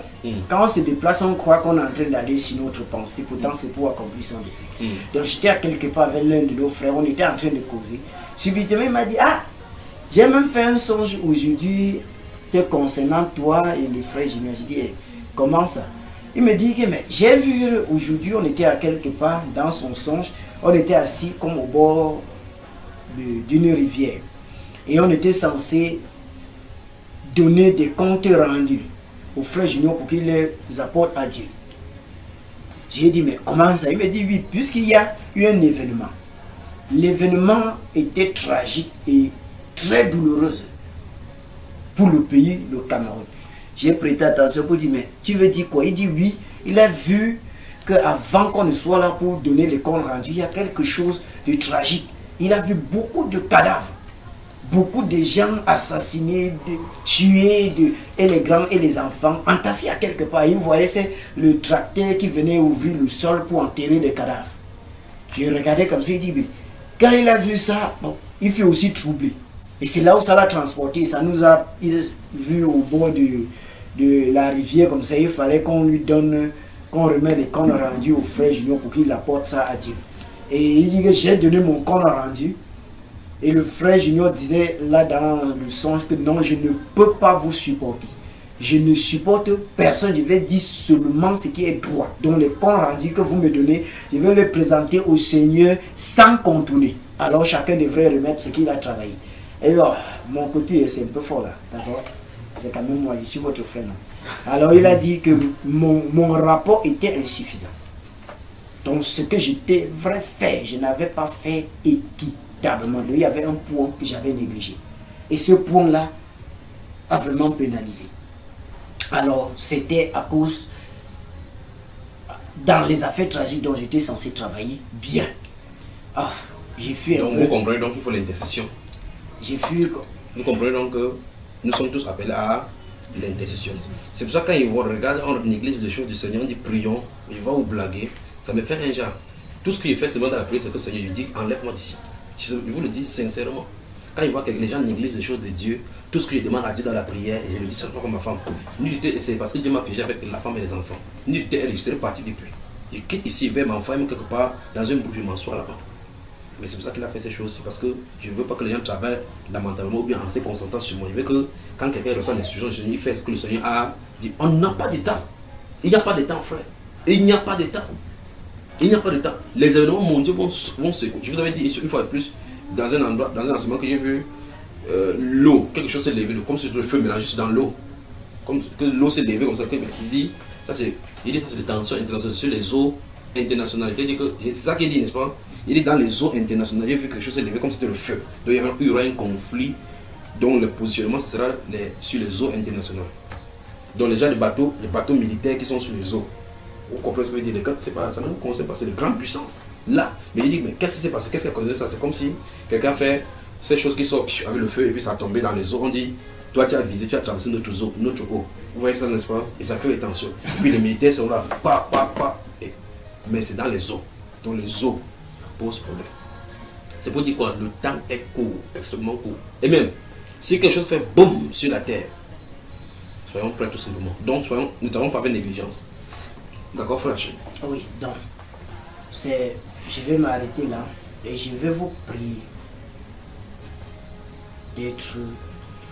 Quand on se déplace, on croit qu'on est en train d'aller sur notre pensée. Pourtant, c'est pour accomplir son dessein. Donc j'étais à quelque part avec l'un de nos frères. On était en train de causer. Subitement, il m'a dit, ah, j'ai même fait un songe aujourd'hui concernant toi et le frère Junior. J'ai dit, hey, comment ça? Il me dit que mais j'ai vu aujourd'hui, on était à quelque part dans son songe. On était assis comme au bord d'une rivière. Et on était censé donner des comptes rendus au frère Junior pour qu'il les apporte à Dieu. J'ai dit, mais comment ça? Il me dit, oui, puisqu'il y a eu un événement. L'événement était tragique et très douloureux pour le pays, le Cameroun. J'ai prêté attention pour dire, mais tu veux dire quoi? Il dit, oui, il a vu qu'avant qu'on ne soit là pour donner les comptes rendus, il y a quelque chose de tragique. Il a vu beaucoup de cadavres, beaucoup de gens assassinés, tués, et les grands et les enfants entassés à quelque part. Il voyait le tracteur qui venait ouvrir le sol pour enterrer des cadavres. J'ai regardé comme ça, il dit, mais quand il a vu ça, bon, il fait aussi troubler. Et c'est là où ça l'a transporté. Ça nous a vu au bord de la rivière comme ça. Il fallait qu'on lui donne, qu'on remette les comptes rendus au frère Junior pour qu'il apporte ça à Dieu. Et il dit que j'ai donné mon compte rendu. Et le frère Junior disait là dans le songe que non, je ne peux pas vous supporter. Je ne supporte personne, je vais dire seulement ce qui est droit. Donc les comptes rendus que vous me donnez, je vais les présenter au Seigneur sans contourner. Alors chacun devrait remettre ce qu'il a travaillé. Et alors, mon côté, c'est un peu fort là, d'accord? C'est quand même moi, je suis votre frère. Non? Alors il a dit que mon rapport était insuffisant. Donc ce que j'étais vrai fait, je n'avais pas fait équitablement. Il y avait un point que j'avais négligé. Et ce point-là a vraiment pénalisé. Alors c'était à cause, dans les affaires tragiques dont j'étais censé travailler, bien. Ah, j'ai fui un donc, peu. vous comprenez donc qu'il faut l'intercession. J'ai fui. Vous comprenez donc que nous sommes tous appelés à l'intercession. C'est pour ça que quand ils vont regarder, on néglige les choses du Seigneur, on dit prions, je vais vous blaguer, ça me fait un genre. Tout ce qu'il fait seulement dans la prière, c'est que le Seigneur lui dit enlève-moi d'ici. Je vous le dis sincèrement. Quand il voit que les gens négligent les choses de Dieu, tout ce que je demande à Dieu dans la prière, et je le dis seulement comme ma femme. C'est parce que Dieu m'a piégé avec la femme et les enfants. Je serais parti depuis. Je quitte ici, je vais m'enfermer quelque part dans une bouche, je m'assois là-bas. Mais c'est pour ça qu'il a fait ces choses, c'est parce que je ne veux pas que les gens travaillent lamentablement ou bien en se concentrant sur moi. Je veux que quand quelqu'un reçoit l'instruction du Seigneur, il fait ce que le Seigneur a dit. On n'a pas de temps. Il n'y a pas de temps, frère. Il n'y a pas de temps. Il n'y a pas de temps. Les événements mondiaux vont se... Je vous avais dit une fois de plus, dans un endroit, dans un enseignement que j'ai vu, l'eau, quelque chose s'est levé, comme si le feu mélangé dans l'eau. Comme que l'eau s'est levée comme ça. Il dit, ça c'est des tensions internationales sur les eaux internationales. C'est ça qu'il dit, n'est-ce pas? Il est dans les eaux internationales, j'ai vu quelque chose s'est levé comme si c'était le feu. Donc il y aura un conflit dont le positionnement ce sera sur les eaux internationales. Donc les gens, les bateaux militaires qui sont sur les eaux. Vous comprenez ce que je veux dire? Ça ne concerne pas, c'est de grandes puissances. Là, mais il dit, mais qu'est-ce qui s'est passé? Qu'est-ce qu'il a causé ça? C'est comme si quelqu'un fait ces choses qui sortent avec le feu et puis ça a tombé dans les eaux. On dit, toi tu as visé, tu as traversé notre eau. Vous voyez ça, n'est-ce pas? Et ça crée des tensions. Puis les militaires sont là, mais c'est dans les eaux. Dans les eaux pose problème. C'est pour dire quoi? Le temps est court, extrêmement court. Et même, si quelque chose fait boum sur la terre, soyons prêts tout simplement. Donc, nous n'avons pas fait négligence. D'accord, frère? Oui, donc, je vais m'arrêter là et je vais vous prier d'être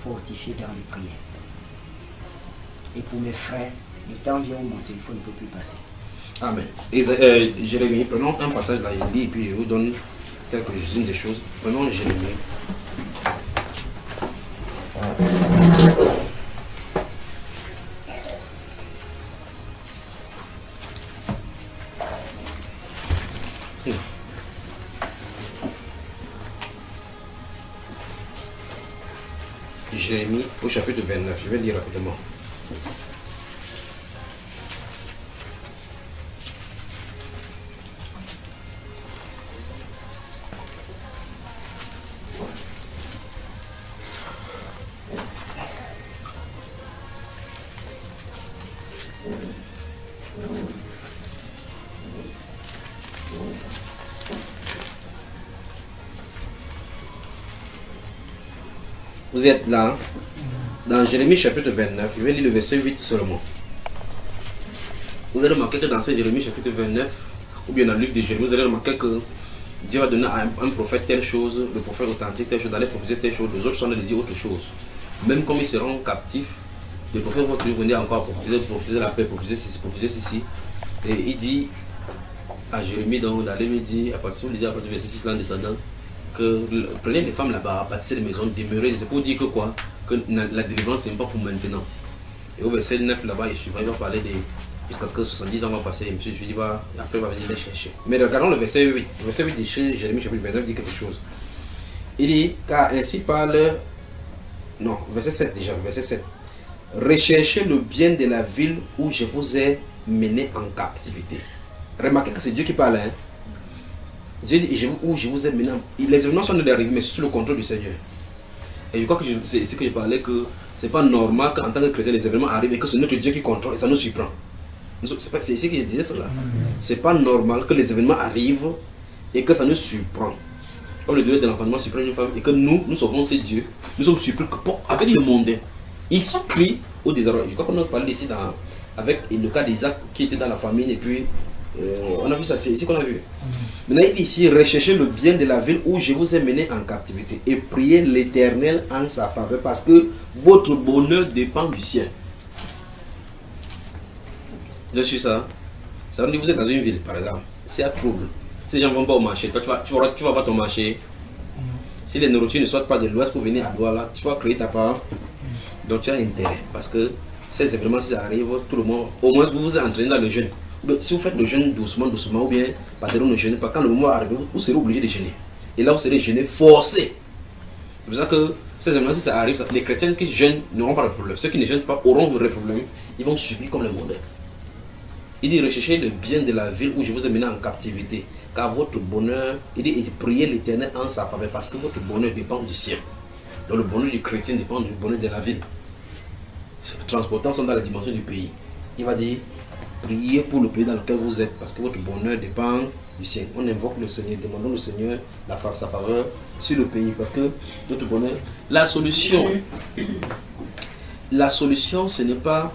fortifié dans les prières. Et pour mes frères, le temps vient où mon téléphone ne peut plus passer. Amen. Et Jérémie, prenons un passage là, il dit, et puis je vous donne quelques-unes des choses. Prenons Jérémie. Jérémie au chapitre 29, je vais lire rapidement. Vous êtes là, dans Jérémie chapitre 29, je vais lire le verset 8 seulement. Vous allez remarquer que dans ce Jérémie chapitre 29, ou bien dans le livre de Jérémie, vous allez remarquer que Dieu va donner à un prophète telle chose, le prophète authentique telle chose, d'aller prophétiser telle chose, les autres sont allés dire autre chose. Même comme ils seront captifs, les prophètes vont toujours venir encore prophétiser la paix, prophétiser ceci. Et il dit à Jérémie, donc, d'aller lui dire, à partir du verset 6 là en descendant, que prenez les femmes là-bas, bâtissez les maisons, demeurez. C'est pour dire que quoi? Que la délivrance n'est pas pour maintenant. Et au verset 9 là-bas, il va parler de jusqu'à ce que 70 ans vont passer. Et monsieur, je dis, après, il va venir les chercher. Mais regardons le verset 8. Le verset 8 de Jérémie chapitre 29 dit quelque chose. Il dit, car ainsi parle. Non, verset 7 déjà, verset 7. Recherchez le bien de la ville où je vous ai mené en captivité. Remarquez que c'est Dieu qui parle, hein. Dieu dit, où je vous ai mené. Les événements sont de arriver, mais sous le contrôle du Seigneur. Et je crois que c'est ce que je parlais, que c'est pas normal qu'en tant que chrétien, les événements arrivent et que c'est notre Dieu qui contrôle et ça nous surprend. C'est ici que je disais cela. C'est pas normal que les événements arrivent et que ça nous surprend. Comme le Dieu de l'enfantement surprend une femme et que nous sauvons ces dieux, nous sommes surpris avec le monde. Ils crient au désarroi. Je crois qu'on a parlé ici avec le cas d'Isaac qui était dans la famine et puis on a vu ça, c'est ici qu'on a vu. Maintenant, il dit ici, recherchez le bien de la ville où je vous ai mené en captivité et priez l'Éternel en sa faveur parce que votre bonheur dépend du ciel. Je suis ça. Ça veut dire que vous êtes dans une ville, par exemple, c'est à trouble. Si les gens ne vont pas au marché, toi tu vas pas ton marché. Si les nourritures ne sortent pas de l'ouest pour venir à Douala, tu vas créer ta part. Donc tu as intérêt parce que ces événements, si ça arrive, tout le monde, au moins vous vous entraînez dans le jeûne. Si vous faites le jeûne doucement, doucement, ou bien pas ne jeûnez pas, quand le moment arrive, vous serez obligé de jeûner. Et là, vous serez gêné forcé. C'est pour ça que ces événements, si ça arrive, les chrétiens qui jeûnent n'auront pas de problème. Ceux qui ne jeûnent pas auront de problème. Ils vont subir comme les mondains. Il dit recherchez le bien de la ville où je vous ai mené en captivité. Car votre bonheur, il dit priez l'Éternel en sa faveur parce que votre bonheur dépend du ciel. Donc le bonheur du chrétien dépend du bonheur de la ville. Les transportants sont dans la dimension du pays. Il va dire priez pour le pays dans lequel vous êtes parce que votre bonheur dépend du ciel. On invoque le Seigneur, demandons au Seigneur sa faveur sur le pays parce que notre bonheur. La solution, ce n'est pas.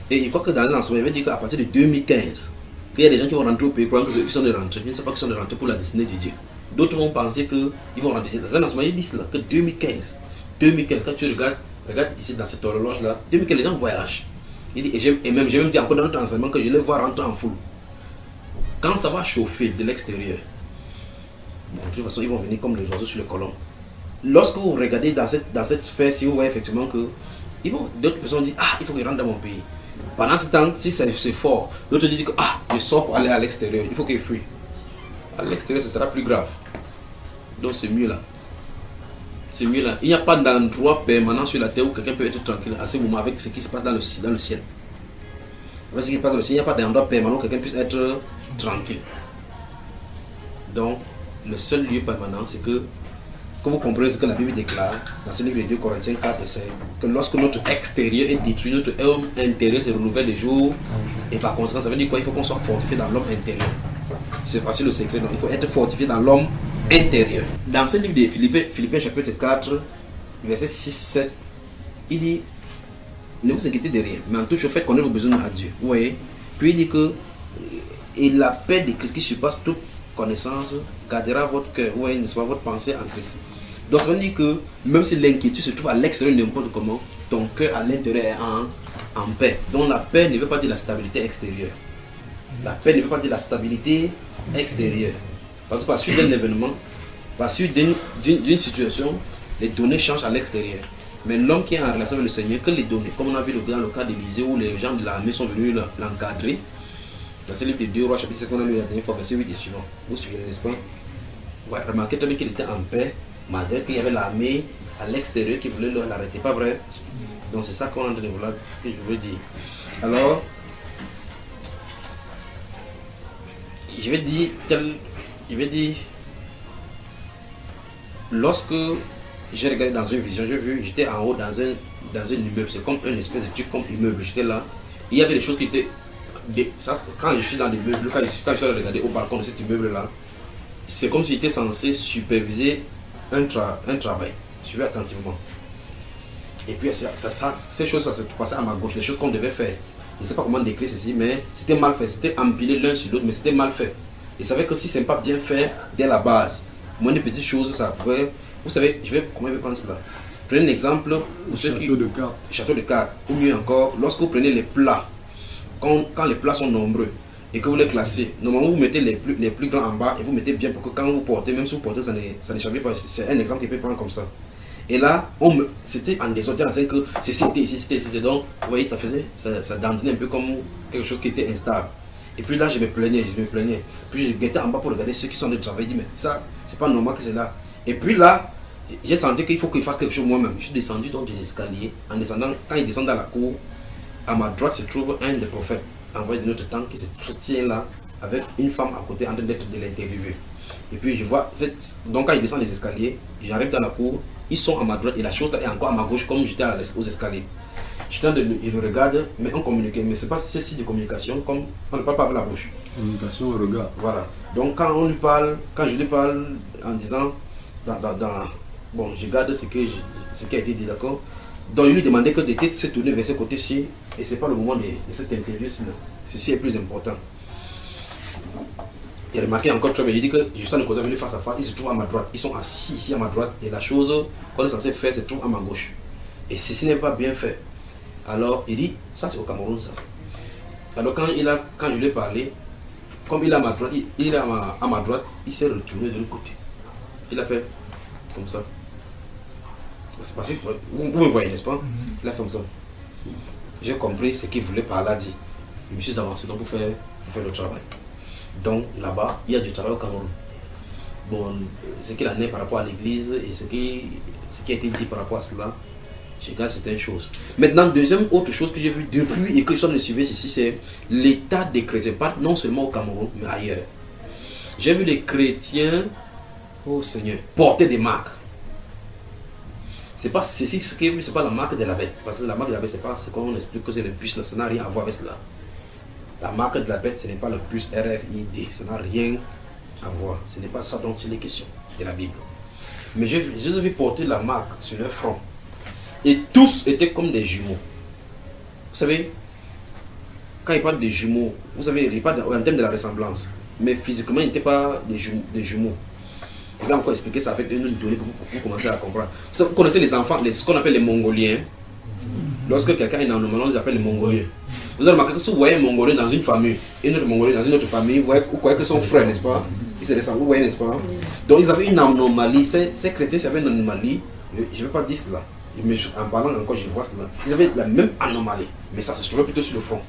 Et il faut que dans l'ensemble, il veut dire qu'à partir de 2015, qu'il y a des gens qui vont rentrer au pays, croyant que ceux qui sont de rentrer, ils ne savent pas qu'ils sont de rentrer pour la destinée de Dieu. D'autres vont penser qu'ils vont rentrer. Dans un ensemble, ils disent là que 2015, quand tu regardes ici dans cette horloge-là, 2015, les gens voyagent. Il dit, et même, j'ai même dit encore dans notre enseignement que je les vois rentrer en foule. Quand ça va chauffer de l'extérieur, bon, de toute façon, ils vont venir comme les oiseaux sur les colonnes. Lorsque vous regardez dans cette sphère, si vous voyez effectivement que d'autres personnes disent, ah, il faut que je rentre dans mon pays. Pendant ce temps, si c'est fort, l'autre dit que, ah, je sors pour aller à l'extérieur, il faut qu'il fuit. À l'extérieur, ce sera plus grave. Donc c'est mieux là. C'est mieux là. Il n'y a pas d'endroit permanent sur la terre où quelqu'un peut être tranquille à ce moment avec ce qui se passe dans le ciel. Avec ce qui se passe dans le ciel, il n'y a pas d'endroit permanent où quelqu'un puisse être tranquille. Donc, le seul lieu permanent, c'est que vous comprenez ce que la Bible déclare dans ce livre de 2 Corinthiens 4 et 5, que lorsque notre extérieur est détruit, notre homme intérieur se renouvelle les jours, et par conséquent, ça veut dire quoi? Il faut qu'on soit fortifié dans l'homme intérieur. C'est facile le secret, donc il faut être fortifié dans l'homme intérieur. Dans ce livre de Philippiens chapitre 4, verset 6-7, il dit, ne vous inquiétez de rien, mais en tout cas, faites connaître vos besoins à Dieu. Vous voyez? Puis il dit que, et la paix de Christ qui surpasse toute connaissance, gardera votre cœur, ouais, n'est-ce pas, votre pensée en Christ. Donc ça veut dire que même si l'inquiétude se trouve à l'extérieur n'importe comment, ton cœur à l'intérieur est en paix. Donc la paix ne veut pas dire la stabilité extérieure. La paix ne veut pas dire la stabilité extérieure. Parce que par suite d'un événement, par suite d'une situation, les données changent à l'extérieur. Mais l'homme qui est en relation avec le Seigneur, que les données, comme on a vu dans le cas d'Élisée où les gens de l'armée sont venus l'encadrer, dans ce livre de 2 Rois, chapitre 7, on a lu la dernière fois, verset 8 et suivant. Vous suivez, n'est-ce pas? Ouais, remarquez très bien qu'il était en paix, malgré qu'il y avait l'armée à l'extérieur qui voulait l'arrêter, pas vrai? Donc c'est ça qu'on est en train de vouloir, que je veux dire. Alors, je vais dire, lorsque j'ai regardé dans une vision, j'ai vu, j'étais en haut dans un immeuble, c'est comme un espèce de truc comme immeuble, j'étais là, il y avait des choses qui étaient, quand je suis dans l'immeuble, quand je suis regardé au balcon de cet immeuble là, c'est comme si j'étais censé superviser un travail, suivez attentivement. Et puis ces choses, ça se passait à ma gauche, les choses qu'on devait faire. Je ne sais pas comment décrire ceci, mais c'était mal fait, c'était empilé l'un sur l'autre, mais c'était mal fait. Et savez que si ce n'est pas bien fait dès la base, moins de petites choses, ça pourrait. Vous savez, comment je vais prendre cela? Prenez un exemple pour ceux qui. Château de cartes. Ou mieux encore, lorsque vous prenez les plats, quand les plats sont nombreux et que vous les classez, normalement vous mettez les plus grands en bas et vous mettez bien pour que quand vous portez, même si vous portez, ça n'échappe pas. C'est un exemple qui peut prendre comme ça. Et là, c'était en désordre, que c'était ici. Donc, vous voyez, ça dandinait un peu comme quelque chose qui était instable. Et puis là, je me plaignais. Puis je guettais en bas pour regarder ceux qui sont en train de travailler. Je dis, mais ça, c'est pas normal que c'est là. Et puis là, j'ai senti qu'il faut qu'il fasse quelque chose moi-même. Je suis descendu donc des escaliers. En descendant, quand il descend dans la cour, à ma droite se trouve un des prophètes envoyé de notre temps qui se tient là avec une femme à côté en train d'être de l'interviewer. Et puis je vois, donc quand il descend les escaliers, j'arrive dans la cour, ils sont à ma droite et la chose là est encore à ma gauche comme j'étais aux escaliers. Je le regarde, mais on communiquait, mais c'est pas ce site de communication comme on ne parle pas avec la bouche. Communication au regard. Voilà. Donc quand je lui parle en disant, bon, je garde ce qui a été dit, d'accord. Donc il lui demandait que de se tourner vers ce côté-ci, et c'est pas le moment de cette interview-ci. Ceci est plus important. Il a remarqué encore très bien, il dit que je suis en cause venu face à face, ils se trouvent à ma droite, ils sont assis ici à ma droite, et la chose qu'on est censé faire se trouve à ma gauche. Et ceci n'est pas bien fait. Alors il dit, ça c'est au Cameroun ça. Alors quand je lui ai parlé, comme il est à ma droite, à ma droite, il s'est retourné de l'autre côté. Il a fait comme ça. C'est passé, vous me voyez, n'est-ce pas? Il a fait comme ça. J'ai compris ce qu'il voulait par là dire. Je me suis avancé donc pour faire pour faire le travail. Donc là-bas, il y a du travail au Cameroun. Bon, ce qu'il en est par rapport à l'église et ce qui a été dit par rapport à cela, je regarde certaines choses. Maintenant, deuxième autre chose que j'ai vu depuis et que je suis en train de suivre ici, c'est l'état des chrétiens, pas non seulement au Cameroun, mais ailleurs. J'ai vu les chrétiens, oh Seigneur, porter des marques. C'est pas ceci, ce qui est vu, c'est pas la marque de la bête. Parce que la marque de la bête, c'est pas ce qu'on explique que c'est le puce là, ça n'a rien à voir avec cela. La marque de la bête, ce n'est pas le puce RFID, ça n'a rien à voir. Ce n'est pas ça dont il est question de la Bible. Mais j'ai vu porter la marque sur leur front. Et tous étaient comme des jumeaux. Vous savez, quand il parle des jumeaux, vous savez, il parle en termes de la ressemblance. Mais physiquement, ils n'étaient pas des jumeaux. Je vais encore expliquer ça avec une donnée pour que vous commencez à comprendre. Vous connaissez les enfants, ce qu'on appelle les Mongoliens. Lorsque quelqu'un est anomalie, on les appelle les Mongoliens. Vous avez remarqué que si vous voyez un Mongolien dans une famille, et un autre Mongolien dans une autre famille, vous croyez que son frère, n'est-ce pas? Ils se ressemblent, vous voyez, n'est-ce pas? Donc ils avaient une anomalie. Ces chrétiens avaient une anomalie. Je ne vais pas dire cela. Mais en parlant encore, je vois cela. Ils avaient la même anomalie. Mais ça se trouvait plutôt sur le front.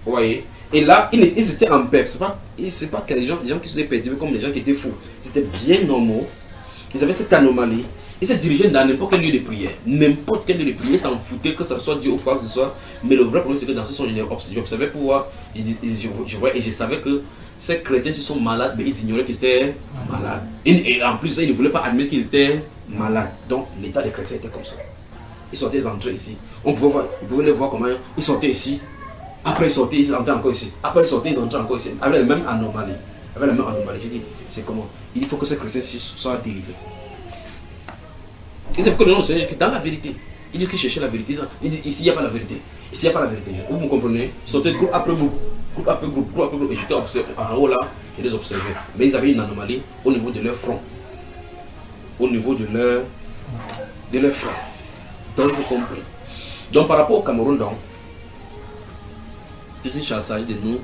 Vous voyez? Et là, ils étaient en paix. C'est pas que les gens qui se perdiés comme les gens qui étaient fous. Ils étaient bien normaux. Ils avaient cette anomalie. Ils se dirigeaient dans n'importe quel lieu de prière. N'importe quel lieu de prière, ils s'en foutaient que ce soit Dieu ou quoi que ce soit. Mais le vrai problème, c'est que dans ce son, j'observais pour voir. Je voyais et je savais que ces chrétiens, s'ils sont malades, mais ils ignoraient qu'ils étaient malades. Et en plus, ils ne voulaient pas admettre qu'ils étaient malades. Donc, l'état des chrétiens était comme ça. Ils sortaient, ils entraient ici. On pouvait les voir comment ils sortaient ici. Après ils sortaient, ils entraient encore ici. Après ils sortaient, ils entraient encore ici. Avec la même anomalie. Je dis, c'est comment? Il faut que ces chrétiens soient délivrés. C'est pourquoi non, c'est dans la vérité. Ils disent qu'ils cherchaient la vérité. Ils disent, ici il n'y a pas la vérité. Ici il n'y a pas la vérité. Vous comprenez? Sortez groupe après groupe. Groupe après groupe, groupe après groupe. Et j'étais observé. En haut là, je les observais. Mais ils avaient une anomalie au niveau de leur front. Au niveau de leur front. Donc vous comprenez. Donc par rapport au Cameroun, donc, ici, il s'agit de nous.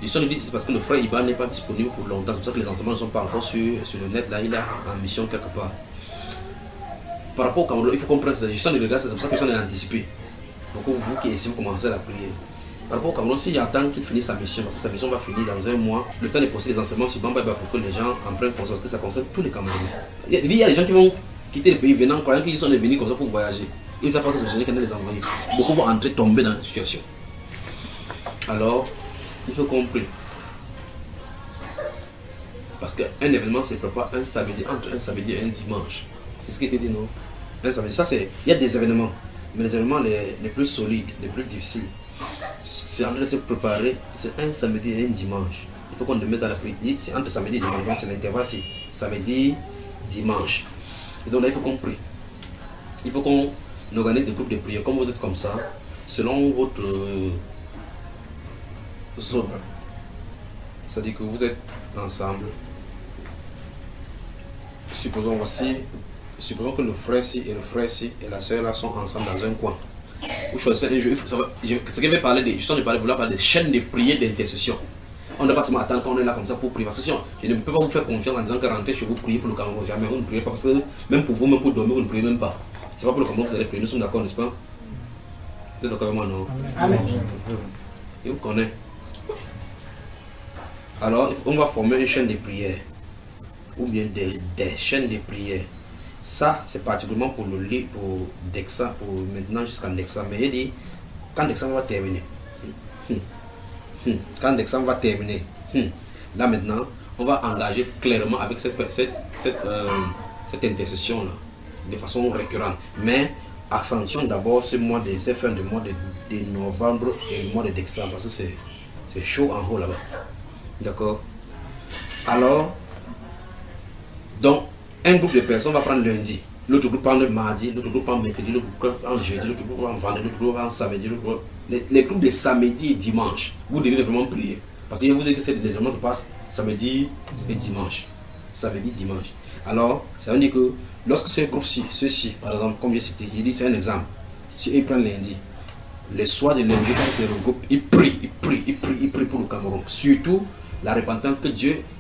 Ils sont dit c'est parce que le frère Iba n'est pas disponible pour longtemps. C'est pour ça que les enseignements ne sont pas encore sur le net. Là, il est en mission quelque part. Par rapport au Cameroun, il faut comprendre ça. Je suis en regard, c'est pour ça que je suis en anticipé. Donc, vous qui ici, vous commencez à la prière. Par rapport au Cameroun, s'il attend qu'il finisse sa mission, parce que sa mission va finir dans un mois, le temps de poster les enseignements sur Bamba pour que les gens en prennent conscience, parce que ça concerne tous les Camerounais. Il y a des gens qui vont quitter le pays venant, croyant qu'ils sont venus comme ça pour voyager. Ils ne savent pas que c'est le qui les envoyer. Beaucoup vont entrer, tomber dans la situation. Alors, il faut comprendre. Parce qu'un événement se prépare un samedi, entre un samedi et un dimanche. C'est ce qui était dit, non? Un samedi. Ça, c'est. Il y a des événements. Mais les événements les plus solides, les plus difficiles, c'est en train de se préparer. C'est un samedi et un dimanche. Il faut qu'on le mette dans la prière. C'est entre samedi et dimanche. Donc, c'est l'intervalle, c'est samedi, dimanche. Et donc là, il faut qu'on prie. Il faut qu'on organise des groupes de prière. Comme vous êtes comme ça, selon votre zone. C'est-à-dire que vous êtes ensemble. Supposons que le frère ci et le frère ci et la soeur là sont ensemble dans un coin. Vous choisissez un jeu. Ce que je vais parler de, je suis en train de vouloir parler des chaînes de prière d'intercession. On ne doit pas seulement attendre qu'on est là comme ça pour prier. Parce que sinon, je ne peux pas vous faire confiance en disant que rentrez chez vous prier pour le Cameroun. Jamais, vous ne priez pas. Parce que même pour vous, même pour dormir, vous ne priez même pas. C'est pas pour le Cameroun que vous allez prier. Nous sommes d'accord, n'est-ce pas? Vous êtes d'accord avec moi, non? Amen. Et vous connaissez. Alors, on va former une chaîne de prière. Ou bien des chaînes de prière. Ça, c'est particulièrement pour le lit, pour Dexa, pour maintenant jusqu'à Dexa. Mais il dit, quand Dexa va terminer, là maintenant, on va engager clairement avec cette intercession-là, de façon récurrente. Mais accentuons d'abord ce mois de cette fin de mois de novembre et le mois de décembre, parce que c'est chaud en haut là-bas. D'accord? Alors, donc, un groupe de personnes va prendre lundi, l'autre groupe prend le mardi, l'autre groupe prend mercredi, l'autre groupe prend jeudi, l'autre groupe prend vendredi, l'autre groupe prend samedi, les groupes de samedi et dimanche, vous devez vraiment prier. Parce que je vous ai dit que les événements se passent samedi et dimanche. Samedi, dimanche. Alors, ça veut dire que lorsque ce groupe-ci, ceux-ci, par exemple, comme j'ai cité, j'ai dit c'est un exemple. Si ils prennent lundi, le soir de lundi, quand ils se regroupent, ils prient pour le Cameroun. Surtout la repentance que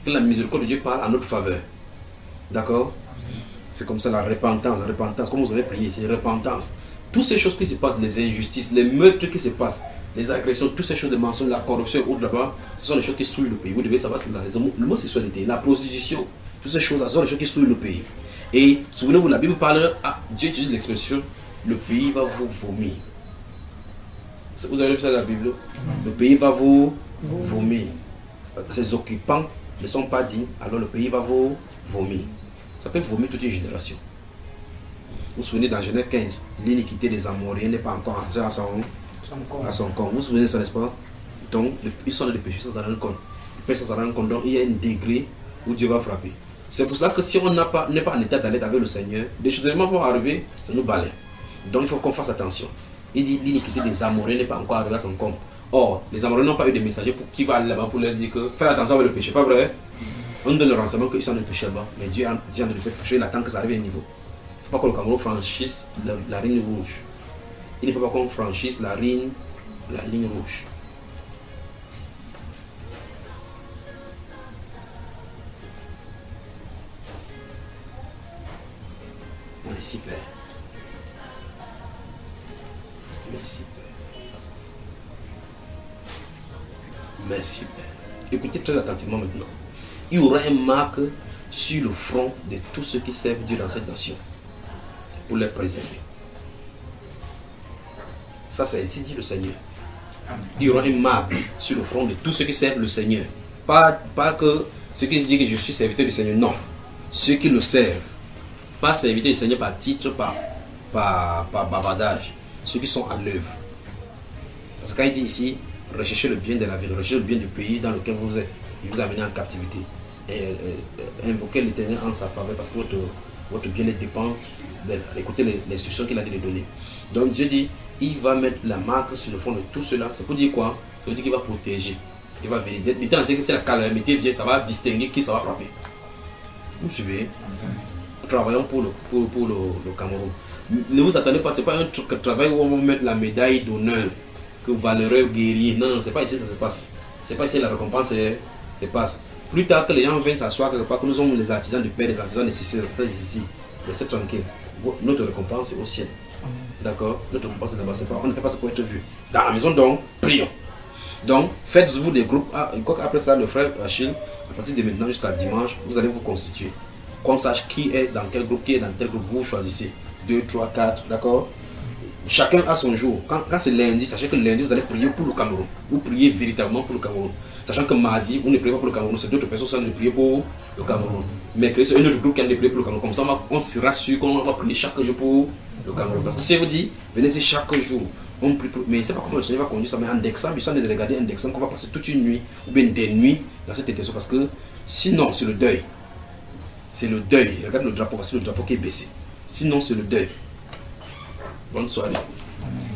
la miséricorde de Dieu parle en notre faveur. D'accord? C'est comme ça la repentance, comme vous avez prié, c'est repentance. toutes ces choses qui se passent, les injustices, les meurtres qui se passent, les agressions, toutes ces choses de mensonges, la corruption et autres là-bas, ce sont les choses qui souillent le pays. Vous devez savoir, c'est l'homosexualité, la prostitution, toutes ces choses-là sont les choses qui souillent le pays. Et souvenez-vous, la Bible parle, Dieu utilise l'expression, le pays va vous vomir. Vous avez vu ça dans la Bible? Le pays va vous vomir. Ses occupants ne sont pas dignes, alors le pays va vous vomir. Ça peut vomir toute une génération. Vous vous souvenez dans Genèse 15, l'iniquité des Amoréens n'est pas encore entrée à son corps. Vous vous souvenez de ça, n'est-ce pas? Donc, ils sont des péchés sans en rendre compte. Les péchés sans en rendre compte, donc il y a un degré où Dieu va frapper. C'est pour cela que si on n'est pas en état d'aller avec le Seigneur, des choses éléments vont arriver, ça nous balaye. Donc il faut qu'on fasse attention. Il dit l'iniquité des Amoréens n'est pas encore arrivée à son compte. Or, les Amoréens n'ont pas eu de messagers qui vont aller là-bas pour leur dire que faites attention avec le péché, pas vrai? On donne le renseignement qu'ils sont en péché là-bas, mais Dieu a dit de le faire pécher, il attend que ça arrive à un niveau. Il ne faut pas que le Cameroun franchisse la ligne rouge. Il ne faut pas qu'on franchisse la ligne rouge. Merci Père. Merci Père. Merci Père. Écoutez très attentivement maintenant. Il y aura un marque sur le front de tous ceux qui servent Dieu dans cette nation pour les préserver. Ça, c'est ainsi dit le Seigneur. Il y aura une marque sur le front de tous ceux qui servent le Seigneur. Pas que ceux qui se disent que je suis serviteur du Seigneur. Non. Ceux qui le servent. Pas serviteur du Seigneur par titre, par bavardage. Ceux qui sont à l'œuvre. Parce que quand il dit ici, recherchez le bien de la ville, recherchez le bien du pays dans lequel vous êtes. Il vous a amené en captivité. Et invoquez l'Éternel en sa faveur parce que votre bien-être dépend d'écouter les instructions qu'il a dit de donner. Donc Dieu dit, il va mettre la marque sur le front de tout cela. C'est pour dire quoi? Ça veut dire qu'il va protéger. Il va venir. Maintenant, c'est que si la calamité vient, ça va distinguer qui ça va frapper. Vous suivez? Travaillons pour le Cameroun. Ne vous attendez pas, ce n'est pas un travail où on va mettre la médaille d'honneur, que valeureux, guerrier. Non, non, ce n'est pas ici que ça se passe. Ce n'est pas ici la récompense se passe. Plus tard que les gens viennent s'asseoir quelque part, que nous sommes les artisans du Père, les artisans de Sicile, les artisans de Sicile, restez tranquille. Notre récompense est au ciel. D'accord? Notre récompense est là-bas. On ne fait pas ça pour être vu. Dans la maison, donc, prions. Donc, faites-vous des groupes. Après ça, le frère Achille, à partir de maintenant jusqu'à dimanche, vous allez vous constituer. Qu'on sache qui est dans quel groupe, qui est dans tel groupe, vous choisissez. 2, 3, 4, d'accord? Chacun a son jour. Quand c'est lundi, sachez que lundi, vous allez prier pour le Cameroun. Vous priez véritablement pour le Cameroun. Sachant que mardi, vous ne priez pas pour le Cameroun, c'est d'autres personnes qui sont en train de prier pour le Cameroun. Mercredi, c'est un autre groupe qui est en train de prier pour le Cameroun. Comme ça, on sera sûr qu'on va prier chaque jour pour le Cameroun. Parce que si je vous dis, venez ici chaque jour, on prie pour... Mais je ne sais pas comment le Seigneur va conduire ça, mais en indexant, il de regarder indexant qu'on va passer toute une nuit, ou bien des nuits dans cette intention. Parce que sinon, c'est le deuil. C'est le deuil. Regarde le drapeau, c'est le drapeau qui est baissé. Sinon, c'est le deuil. Bonne soirée. Merci.